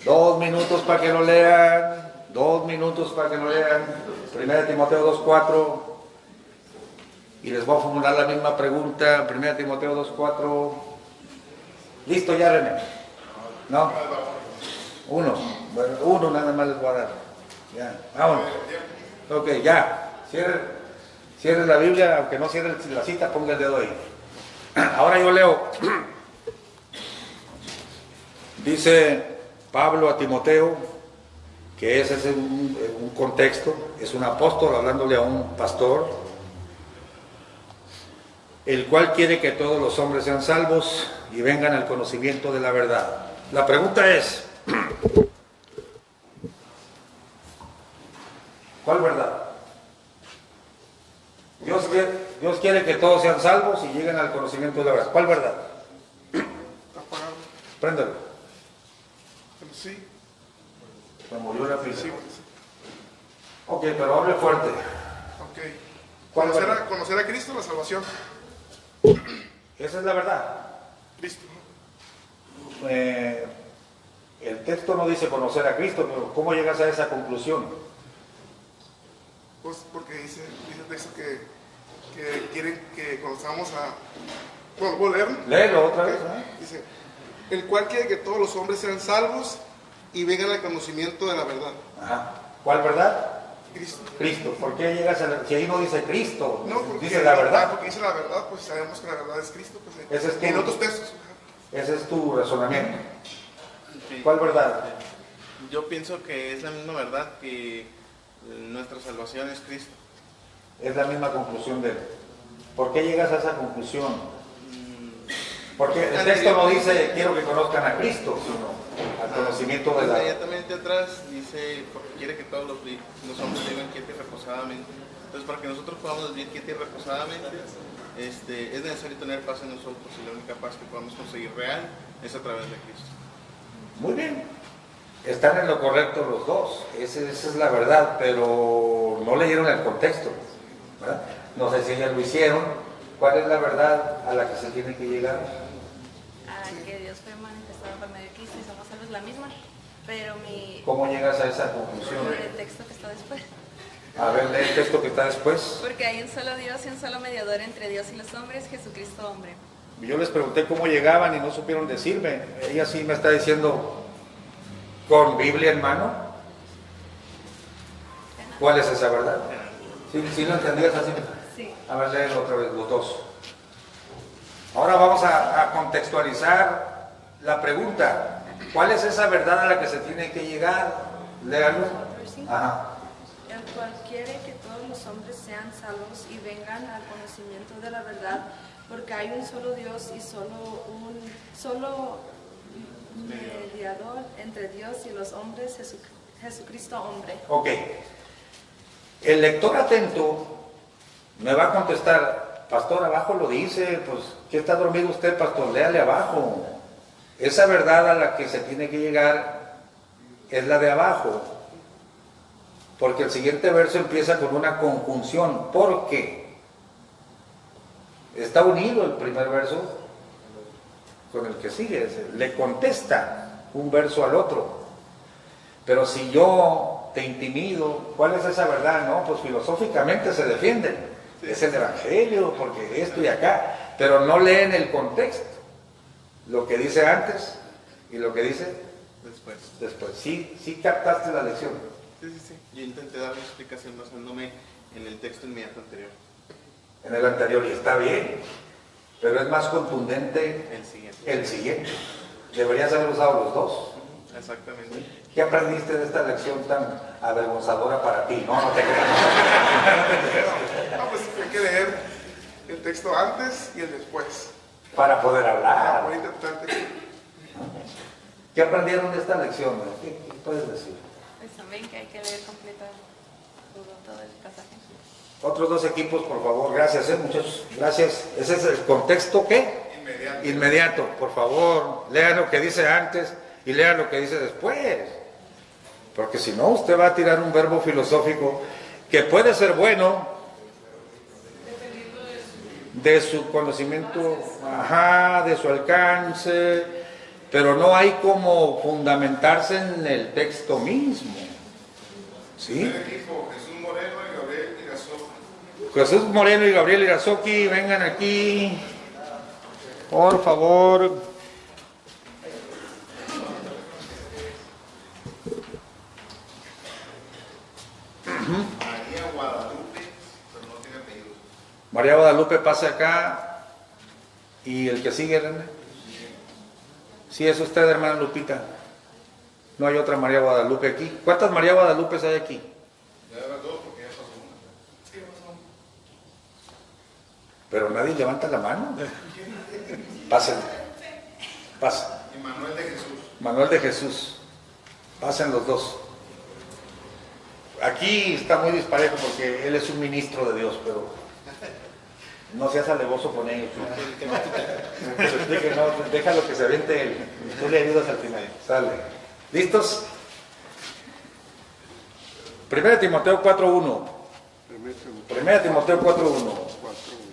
2 minutos para que lo lean. 2 minutos para que lo lean. Primera de Timoteo 2:4. Y les voy a formular la misma pregunta. Primera de Timoteo 2:4. ¿Listo ya, René? ¿No? Uno. Bueno, uno nada más les voy a dar. Ya, vámonos. Ok, ya. Cierre la Biblia, aunque no cierre la cita, ponga el dedo ahí. Ahora yo leo. Dice Pablo a Timoteo, que ese es un contexto, es un apóstol hablándole a un pastor, el cual quiere que todos los hombres sean salvos y vengan al conocimiento de la verdad. La pregunta es, ¿cuál verdad? Dios quiere que todos sean salvos y lleguen al conocimiento de la verdad. ¿Cuál verdad?
Apagado.
Préndelo.
Sí.
Me murió la pila.
Sí.
Ok, pero hable fuerte.
Ok.
¿Cuál
Conocer
verdad?
conocer a Cristo, la salvación.
Esa es la verdad.
Cristo.
El texto no dice conocer a Cristo, pero ¿cómo llegas a esa conclusión?
Pues porque dice el texto que quieren que conozcamos a... Bueno, ¿puedo leerlo?
Léelo otra
Ok.
vez. ¿Eh?
Dice, el cual quiere que todos los hombres sean salvos y vengan al conocimiento de la verdad.
Ajá. ¿Cuál verdad?
Cristo.
Cristo. ¿Por qué llegas a si ahí no dice Cristo?
No, porque
dice la verdad.
Porque dice la verdad, pues sabemos que la verdad es Cristo. Pues,
Ese es
en
tu-
otros textos.
Ese es tu razonamiento.
Sí.
¿Cuál verdad?
Yo pienso que es la misma verdad que nuestra salvación es Cristo.
Es la misma conclusión de él. ¿Por qué llegas a esa conclusión? Porque el texto no dice quiero que conozcan a Cristo, sino al conocimiento de la...
Inmediatamente atrás dice, porque quiere que todos los hombres vivan quieta y reposadamente. Entonces, para que nosotros podamos vivir quieta y reposadamente, es necesario tener paz en nosotros, y la única paz que podamos conseguir real es a través de Cristo.
Muy bien. Están en lo correcto los dos. Esa es la verdad, pero no leyeron el contexto, ¿verdad? No sé si ellas lo hicieron. ¿Cuál es la verdad a la que se tiene que llegar?
Que Dios fue manifestado por medio de Cristo y somos salvos la misma, pero
¿Cómo llegas a esa conclusión?
el texto que está después.
A ver, lee el texto que está después.
Porque hay un solo Dios y un solo mediador entre Dios y los hombres, Jesucristo hombre.
Yo les pregunté cómo llegaban y no supieron decirme. Ella sí me está diciendo con Biblia en mano. ¿Cuál es esa verdad? ¿Sí lo entendías así?
Sí.
A ver, léelo otra vez, los dos. Ahora vamos a contextualizar la pregunta. ¿Cuál es esa verdad a la que se tiene que llegar? Léalo. Ajá.
El cual quiere que todos los hombres sean salvos y vengan al conocimiento de la verdad, porque hay un solo Dios y solo mediador entre Dios y los hombres, Jesucristo hombre.
Ok. El lector atento me va a contestar, pastor, abajo lo dice, pues, ¿qué está dormido usted, pastor? Léale abajo. Esa verdad a la que se tiene que llegar es la de abajo. Porque el siguiente verso empieza con una conjunción. ¿Por qué? Está unido el primer verso con el que sigue. Le contesta un verso al otro. Pero si yo te intimido, ¿cuál es esa verdad? No, pues filosóficamente se defienden. Es el evangelio, porque esto y acá. Pero no leen el contexto. Lo que dice antes y lo que dice después. Sí captaste la lección.
Sí. Yo intenté dar una explicación basándome en el texto inmediato anterior.
en el anterior, y está bien, pero es más contundente el siguiente. Deberías haber usado los dos.
Exactamente.
¿Qué aprendiste de esta lección tan avergonzadora para ti? No, no te creas.
No, pues hay que leer el texto antes y el después.
Para poder hablar.
Para interpretar el texto.
¿Qué aprendieron de esta lección? ¿Qué puedes decir?
Pues también que hay que leer completa todo el pasaje.
Otros dos equipos, por favor. Gracias, muchachos. Gracias. Ese es el contexto, ¿qué? Inmediato. Por favor, lean lo que dice antes y lean lo que dice después. Porque si no, usted va a tirar un verbo filosófico que puede ser bueno de su conocimiento, de su alcance, pero no hay como fundamentarse en el texto mismo. ¿Sí?
Jesús Moreno y Gabriel Irazoki.
Jesús Moreno y Gabriel Irazoki, vengan aquí, por favor.
María Guadalupe, pero no tiene apellido.
María Guadalupe, pase acá. ¿Y el que sigue, René? Sí, es usted, hermana Lupita. No hay otra María Guadalupe aquí. ¿Cuántas María Guadalupes hay aquí?
Ya eran dos porque ya pasó una. Sí, pasó.
Pero nadie levanta la mano. Pasen. Pasen.
Y Manuel de Jesús.
Manuel de Jesús. Pasen los dos. Aquí está muy disparejo porque él es un ministro de Dios, pero no seas alevoso con ellos. Que se explique, no, déjalo que se aviente él. Tú le ayudas al final. Sale. ¿Listos? 1 Timoteo 4.1. 1 Timoteo 4.1.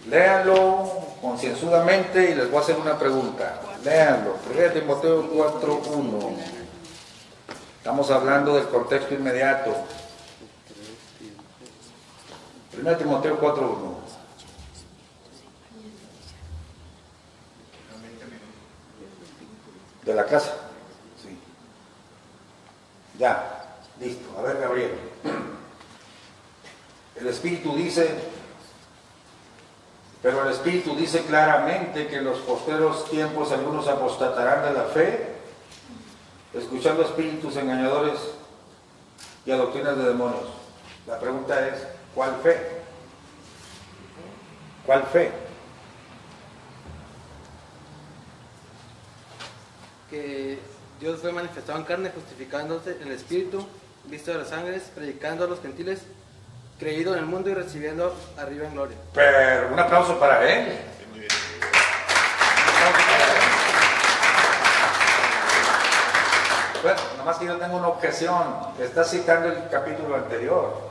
Léanlo concienzudamente y les voy a hacer una pregunta. Léanlo. 1 Timoteo 4.1. Estamos hablando del contexto inmediato. 1 Timoteo 4.1. De la casa. Sí. Ya. Listo. A ver, Gabriel. El Espíritu dice, pero el Espíritu dice claramente que en los posteros tiempos algunos apostatarán de la fe, escuchando espíritus engañadores y a doctrinas de demonios. La pregunta es, ¿cuál fe? ¿Cuál fe?
Que Dios fue manifestado en carne, justificándose en el Espíritu, visto de las ángeles, predicando a los gentiles, creído en el mundo y recibiendo arriba en gloria.
Pero un aplauso para él. Bueno, nomás que yo tengo una objeción. Está citando el capítulo anterior.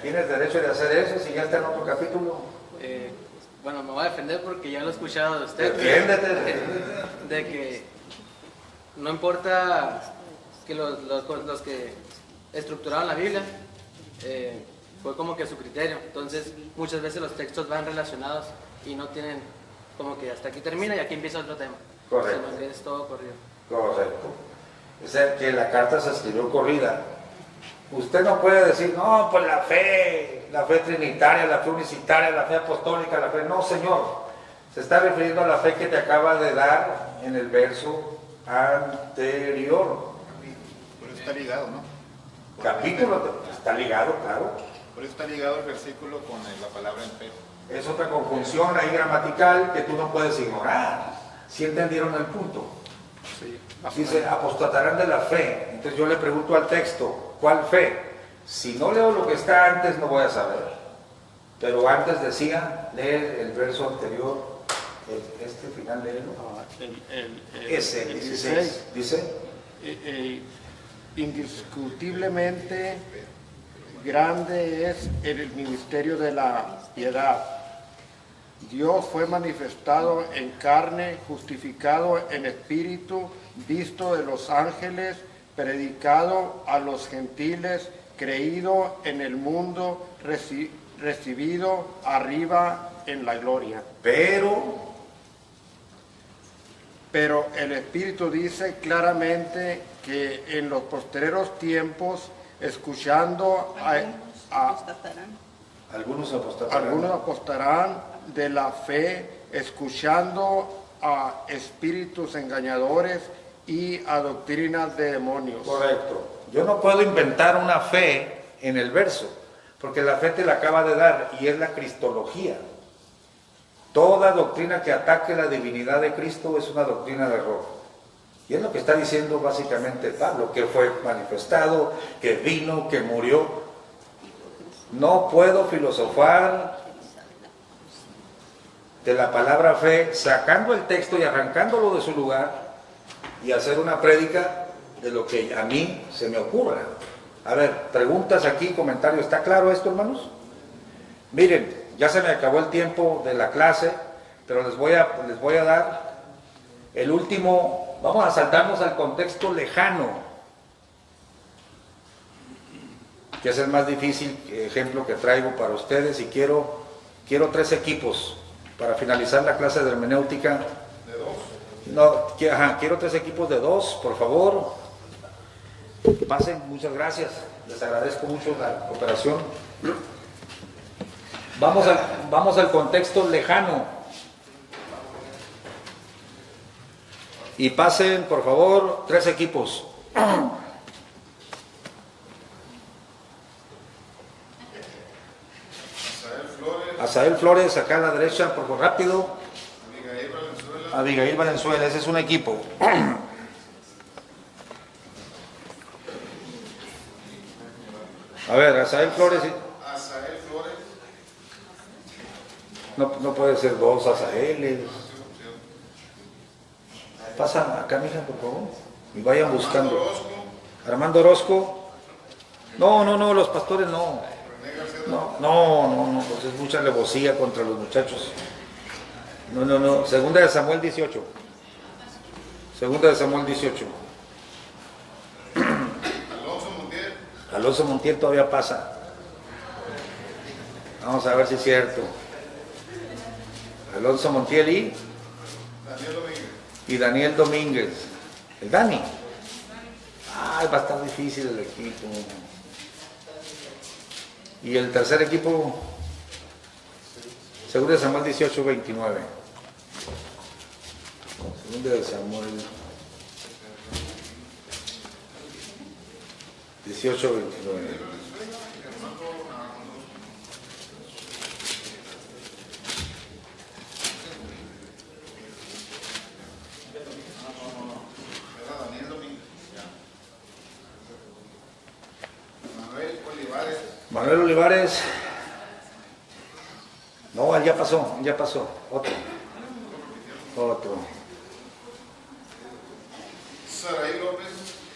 ¿Tienes derecho de hacer eso si ya está en otro capítulo?
Bueno, me voy a defender porque ya lo he escuchado de usted.
Defiéndete.
De que no importa que los que estructuraron la Biblia, fue como que su criterio. Entonces, muchas veces los textos van relacionados y no tienen como que hasta aquí termina y aquí empieza otro tema.
Correcto.
Sino que es todo corrido.
Correcto. Es decir, que la carta se escribió corrida. Usted no puede decir, no, pues la fe trinitaria, la fe unicitaria, la fe apostólica, la fe... No, señor. Se está refiriendo a la fe que te acaba de dar en el verso anterior.
Por eso está ligado, ¿no?
Capítulo, está ligado, claro.
Por eso está ligado el versículo con la palabra en fe.
Es otra conjunción ahí gramatical que tú no puedes ignorar. ¿Sí entendieron el punto?
Sí.
Dice, apostatarán de la fe. Entonces yo le pregunto al texto, ¿cuál fe? Si no leo lo que está antes, no voy a saber. Pero antes decía, lee el verso anterior, este final, léelo. Ese, el 16. Dice,
indiscutiblemente grande es el ministerio de la piedad. Dios fue manifestado en carne, justificado en espíritu, visto de los ángeles, predicado a los gentiles, creído en el mundo, recibido arriba en la gloria.
Pero
el Espíritu dice claramente que en los posteriores tiempos, escuchando Algunos apostarán de la fe, escuchando a espíritus engañadores y a doctrinas de demonios.
Correcto. Yo no puedo inventar una fe en el verso, porque la fe te la acaba de dar y es la cristología. Toda doctrina que ataque la divinidad de Cristo es una doctrina de error. Y es lo que está diciendo básicamente Pablo, que fue manifestado, que vino, que murió. No puedo filosofar de la palabra fe, sacando el texto y arrancándolo de su lugar y hacer una prédica de lo que a mí se me ocurra. A ver, preguntas aquí, comentarios. ¿Está claro esto, hermanos? Miren, ya se me acabó el tiempo de la clase, pero les voy a dar el último. Vamos a saltarnos al contexto lejano, que es el más difícil ejemplo que traigo para ustedes, y quiero 3 equipos para finalizar la clase de hermenéutica. ¿De 2? No, quiero 3 equipos de 2, por favor. Pasen, muchas gracias. Les agradezco mucho la cooperación. Vamos al contexto lejano. Y pasen, por favor, 3 equipos. Asael Flores, acá a la derecha, por favor, rápido. Abigail Valenzuela, ese es un equipo. A ver, Asael Flores.
Asael Flores.
No puede ser 2 Asaeles. Pasa acá, mija, por favor. Y vayan buscando. Armando Orozco. No, los pastores no. No, pues es mucha alevosía contra los muchachos. No. Segunda de Samuel 18. Alonso Montiel todavía pasa. Vamos a ver si es cierto. Alonso Montiel y Daniel Domínguez. El Dani. Va a estar difícil el equipo. Y el tercer equipo, Segunda de Samuel 18-29. Segunda de Samuel 18-29. Manuel Olivares. No, ya pasó. Otro.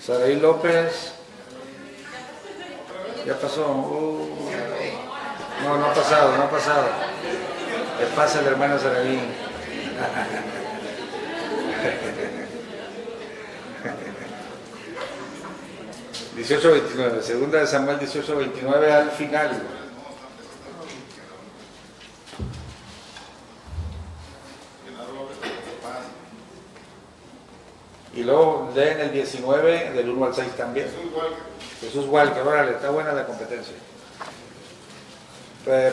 Saraí López. Ya pasó. No ha pasado. Le pasa el hermano Saraí. 18-29, segunda de Samuel 18-29 al final. Y luego leen el 19 del 1 al 6 también. Jesús Walker, órale, está buena la competencia.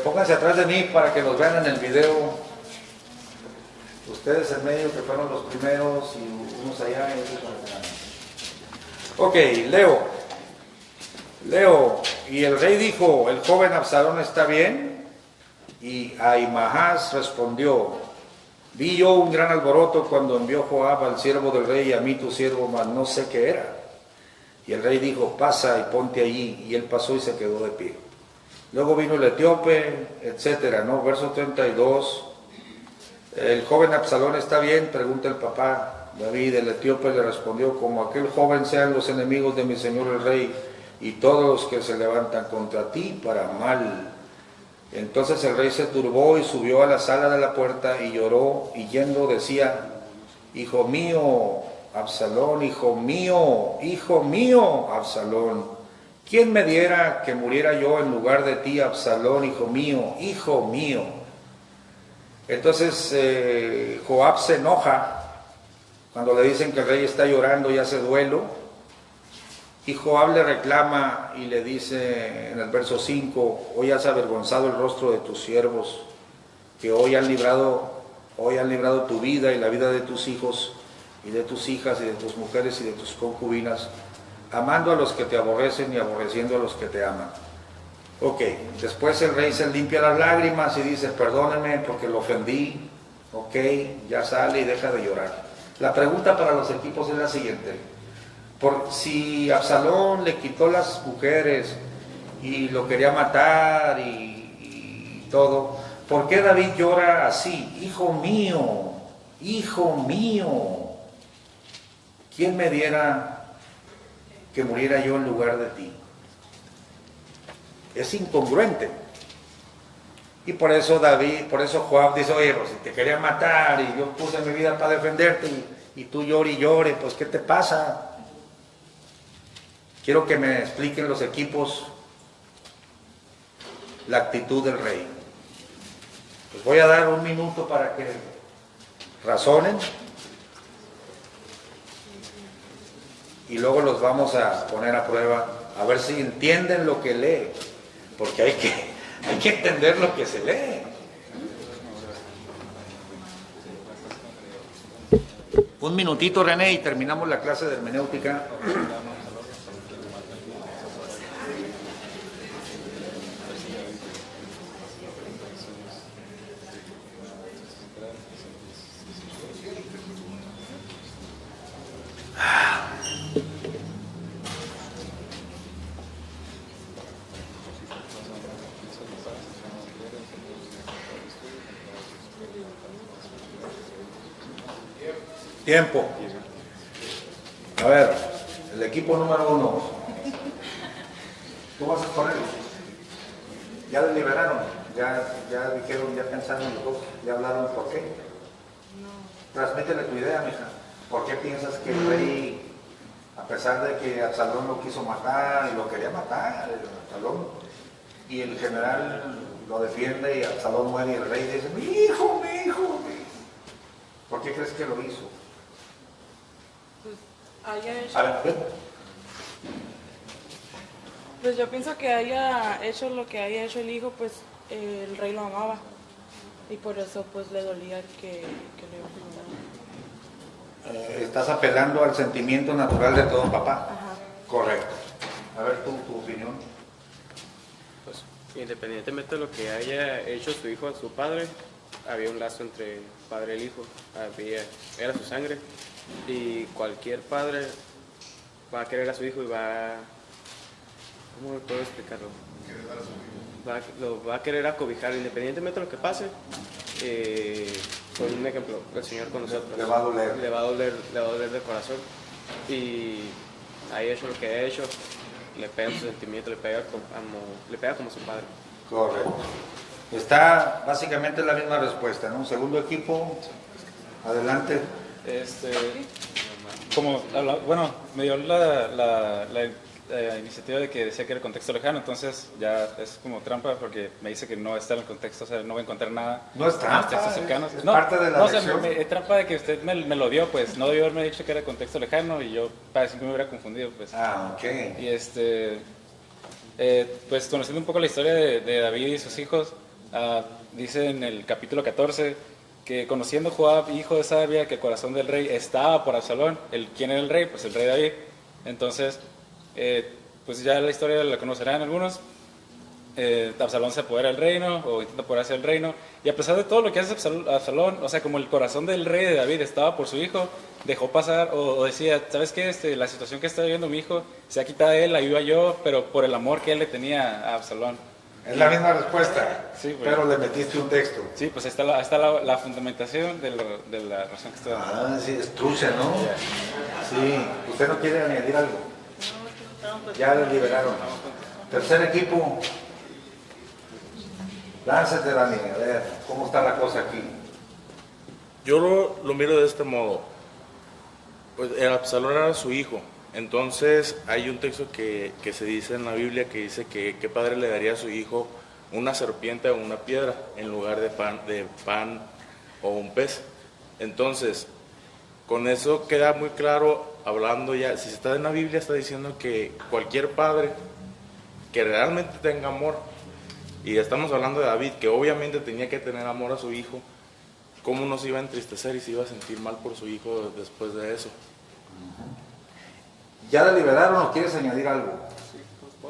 Pónganse atrás de mí para que nos vean en el video. Ustedes en medio que fueron los primeros y unos allá y otros allá. Ok, Leo, y el rey dijo, el joven Absalón está bien, y Ahimaaz respondió, vi yo un gran alboroto cuando envió Joab al siervo del rey y a mí tu siervo, mas no sé qué era. Y el rey dijo, pasa y ponte allí, y él pasó y se quedó de pie. Luego vino el etíope, etcétera, ¿no? Verso 32, el joven Absalón está bien, pregunta el papá. David, el etíope, le respondió, como aquel joven sean los enemigos de mi señor el rey, y todos los que se levantan contra ti para mal. Entonces el rey se turbó y subió a la sala de la puerta y lloró, y yendo decía, hijo mío, Absalón, hijo mío, Absalón, ¿quién me diera que muriera yo en lugar de ti, Absalón, hijo mío? Entonces Joab se enoja cuando le dicen que el rey está llorando y hace duelo. Y Joab le reclama y le dice en el verso 5, hoy has avergonzado el rostro de tus siervos, que hoy han librado tu vida y la vida de tus hijos y de tus hijas y de tus mujeres y de tus concubinas, amando a los que te aborrecen y aborreciendo a los que te aman. Ok, después el rey se limpia las lágrimas y dice, perdónenme porque lo ofendí. Ok, ya sale y deja de llorar. La pregunta para los equipos es la siguiente. Por si Absalón le quitó las mujeres y lo quería matar y todo, ¿por qué David llora así? Hijo mío, ¿quién me diera que muriera yo en lugar de ti? Es incongruente. Y por eso Joab dice, oye, pues si te quería matar y yo puse mi vida para defenderte y tú llore, pues ¿qué te pasa? Quiero que me expliquen los equipos la actitud del rey. Les voy a dar 1 minuto para que razonen y luego los vamos a poner a prueba a ver si entienden lo que lee, porque hay que entender lo que se lee. Un minutito, René, y terminamos la clase de hermenéutica. Tiempo. A ver, el equipo número 1. ¿Tú vas a correr? ¿Ya deliberaron? ¿Ya dijeron, ya pensaron los dos? ¿Ya hablaron por qué? No. Transmítele tu idea, mija. ¿Por qué piensas que el rey, a pesar de que Absalón lo quiso matar y lo quería matar, Absalón, y el general lo defiende y Absalón muere y el rey dice, mi hijo? ¿Por qué crees que lo hizo?
Pues yo pienso que haya hecho lo que haya hecho el hijo, pues el rey lo amaba y por eso pues le dolía que le iba a perdonar.
Estás apelando al sentimiento natural de todo papá.
Ajá.
Correcto. A ver tu opinión.
Pues independientemente de lo que haya hecho su hijo a su padre, había un lazo entre el padre y el hijo, era su sangre. Y cualquier padre va a querer a su hijo y ¿cómo puedo explicarlo? Lo va a querer acobijar independientemente de lo que pase. Por un ejemplo, el Señor con nosotros.
Le va a doler.
Le va a doler de corazón. Y ha hecho lo que ha hecho, le pega su sentimiento, le pega como su padre.
Correcto. Está básicamente la misma respuesta, ¿no? Segundo equipo, adelante.
Me dio la iniciativa de que decía que era el contexto lejano, entonces ya es como trampa porque me dice que no está en el contexto, o sea, no voy a encontrar nada.
No es trampa,
textos cercanos.
es parte de la lección.
Es trampa de que usted me lo dio, pues no debió haberme dicho que era el contexto lejano y yo parece que me hubiera confundido, pues.
Ok.
Y pues conociendo un poco la historia de David y sus hijos, dice en el capítulo 14 que conociendo Joab, hijo de Sarvia, que el corazón del rey estaba por Absalón. ¿Quién era el rey? Pues el rey David. Entonces, pues ya la historia la conocerán algunos. Absalón se apodera del reino, o intenta apoderarse del reino, y a pesar de todo lo que hace Absalón, o sea, como el corazón del rey de David estaba por su hijo, dejó pasar, o decía, ¿sabes qué? La situación que está viviendo mi hijo, se ha quitado de él, la viva yo, pero por el amor que él le tenía a Absalón.
Es la misma respuesta,
sí,
pero le metiste un texto.
Sí, pues ahí está la fundamentación de la razón que estoy dando.
Sí, es trucha, ¿no? Sí, ¿usted no quiere añadir algo? Ya lo liberaron. Tercer equipo. Lánzate, Dani, a ver, ¿cómo está la cosa aquí?
Yo lo miro de este modo. Pues Absalón era su hijo. Entonces hay un texto que se dice en la Biblia que dice que qué padre le daría a su hijo una serpiente o una piedra en lugar de pan o un pez. Entonces, Con eso queda muy claro, hablando ya, si se está en la Biblia, está diciendo que cualquier padre que realmente tenga amor, y estamos hablando de David, que obviamente tenía que tener amor a su hijo, ¿cómo no se iba a entristecer y se iba a sentir mal por su hijo después de eso?
¿Ya la liberaron o quieres añadir algo?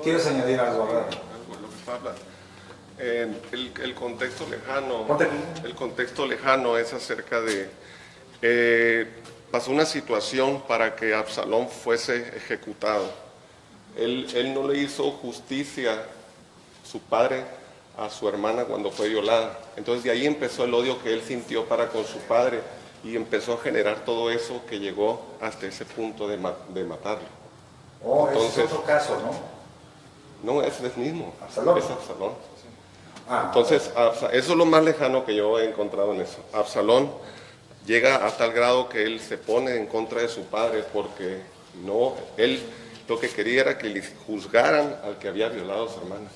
¿Quieres añadir algo?
Lo que está hablando. El contexto lejano, el contexto lejano es acerca de pasó una situación para que Absalón fuese ejecutado. Él no le hizo justicia, su padre, a su hermana cuando fue violada. Entonces de ahí empezó el odio que él sintió para con su padre y empezó a generar todo eso que llegó hasta ese punto de matarlo.
Entonces, ese es otro caso, ¿no?
No, es el mismo.
Absalón.
Es Absalón. Entonces, eso es lo más lejano que yo he encontrado en eso. Absalón llega a tal grado que él se pone en contra de su padre porque él lo que quería era que le juzgaran al que había violado a su hermana.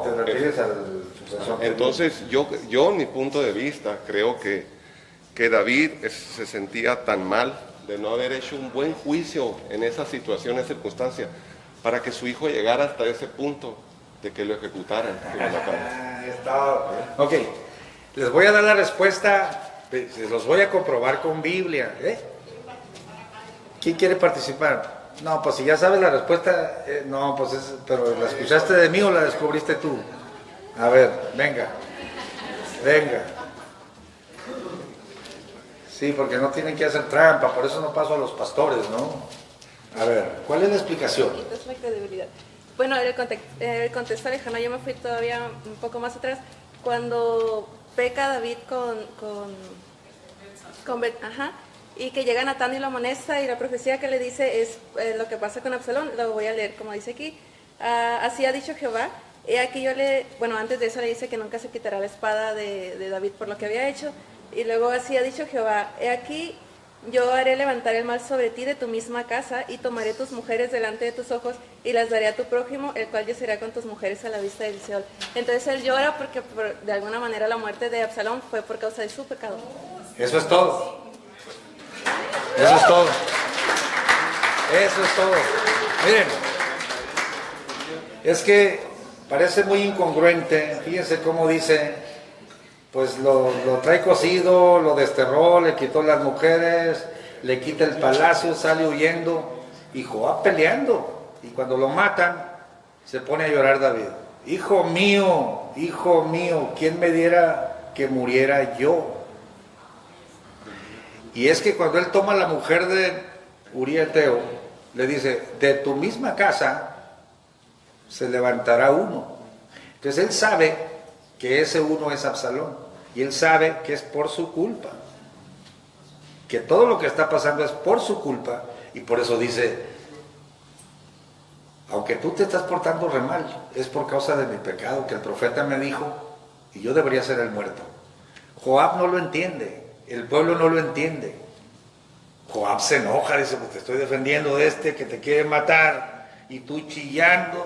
¿Te refieres al sucesor?
Entonces, yo en mi punto de vista creo que David se sentía tan mal de no haber hecho un buen juicio en esa situación, en esa circunstancia, para que su hijo llegara hasta ese punto de que lo ejecutaran, que lo mataran.
Ok, les voy a dar la respuesta, se los voy a comprobar con Biblia. ¿Quién quiere participar? No, pues si ya sabes la respuesta, no, pues pero ¿la escuchaste de mí o la descubriste tú? A ver, venga. Sí, porque no tienen que hacer trampa, por eso no paso a los pastores, ¿no? A ver, ¿cuál es la explicación?
Es la credibilidad. Bueno, el contexto lejano, yo me fui todavía un poco más atrás, cuando peca David y que llega Natán y lo amonesta, y la profecía que le dice es lo que pasa con Absalón. Lo voy a leer como dice aquí. Así ha dicho Jehová. He aquí antes de eso le dice que nunca se quitará la espada de David por lo que había hecho. Y luego así ha dicho Jehová, he aquí yo haré levantar el mal sobre ti de tu misma casa, y tomaré tus mujeres delante de tus ojos, y las daré a tu prójimo, el cual yacerá con tus mujeres a la vista del Seol. Entonces él llora porque de alguna manera la muerte de Absalón fue por causa de su pecado.
Eso es todo. Eso es todo. Miren, es que parece muy incongruente. Fíjense cómo dice, pues lo trae cocido, lo desterró, le quitó las mujeres, le quita el palacio, sale huyendo, y Joab peleando. Y cuando lo matan, se pone a llorar David. Hijo mío, ¿quién me diera que muriera yo? Y es que cuando él toma la mujer de Uría Eteo, le dice, de tu misma casa se levantará uno. Entonces él sabe que ese uno es Absalón, y él sabe que es por su culpa, que todo lo que está pasando es por su culpa, y por eso dice, aunque tú te estás portando re mal, es por causa de mi pecado, que el profeta me dijo, y yo debería ser el muerto. Joab no lo entiende, el pueblo no lo entiende. Joab se enoja, dice, pues te estoy defendiendo de este que te quiere matar, y tú chillando.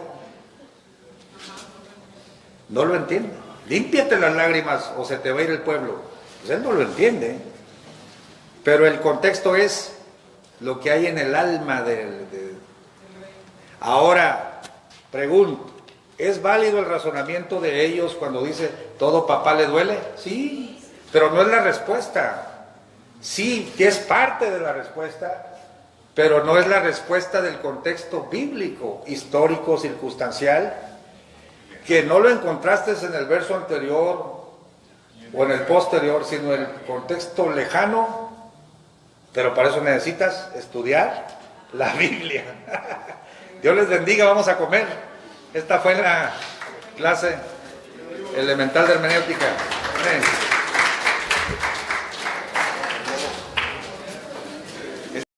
No lo entiende. Límpiate las lágrimas o se te va a ir el pueblo. Pues él no lo entiende. Pero el contexto es lo que hay en el alma Ahora, pregunto, ¿es válido el razonamiento de ellos cuando dice, todo papá le duele? Sí, pero no es la respuesta. Sí, que es parte de la respuesta, pero no es la respuesta del contexto bíblico, histórico, circunstancial, que no lo encontraste en el verso anterior o en el posterior, sino en el contexto lejano, pero para eso necesitas estudiar la Biblia. Dios les bendiga, vamos a comer. Esta fue la clase elemental de hermenéutica. Amén.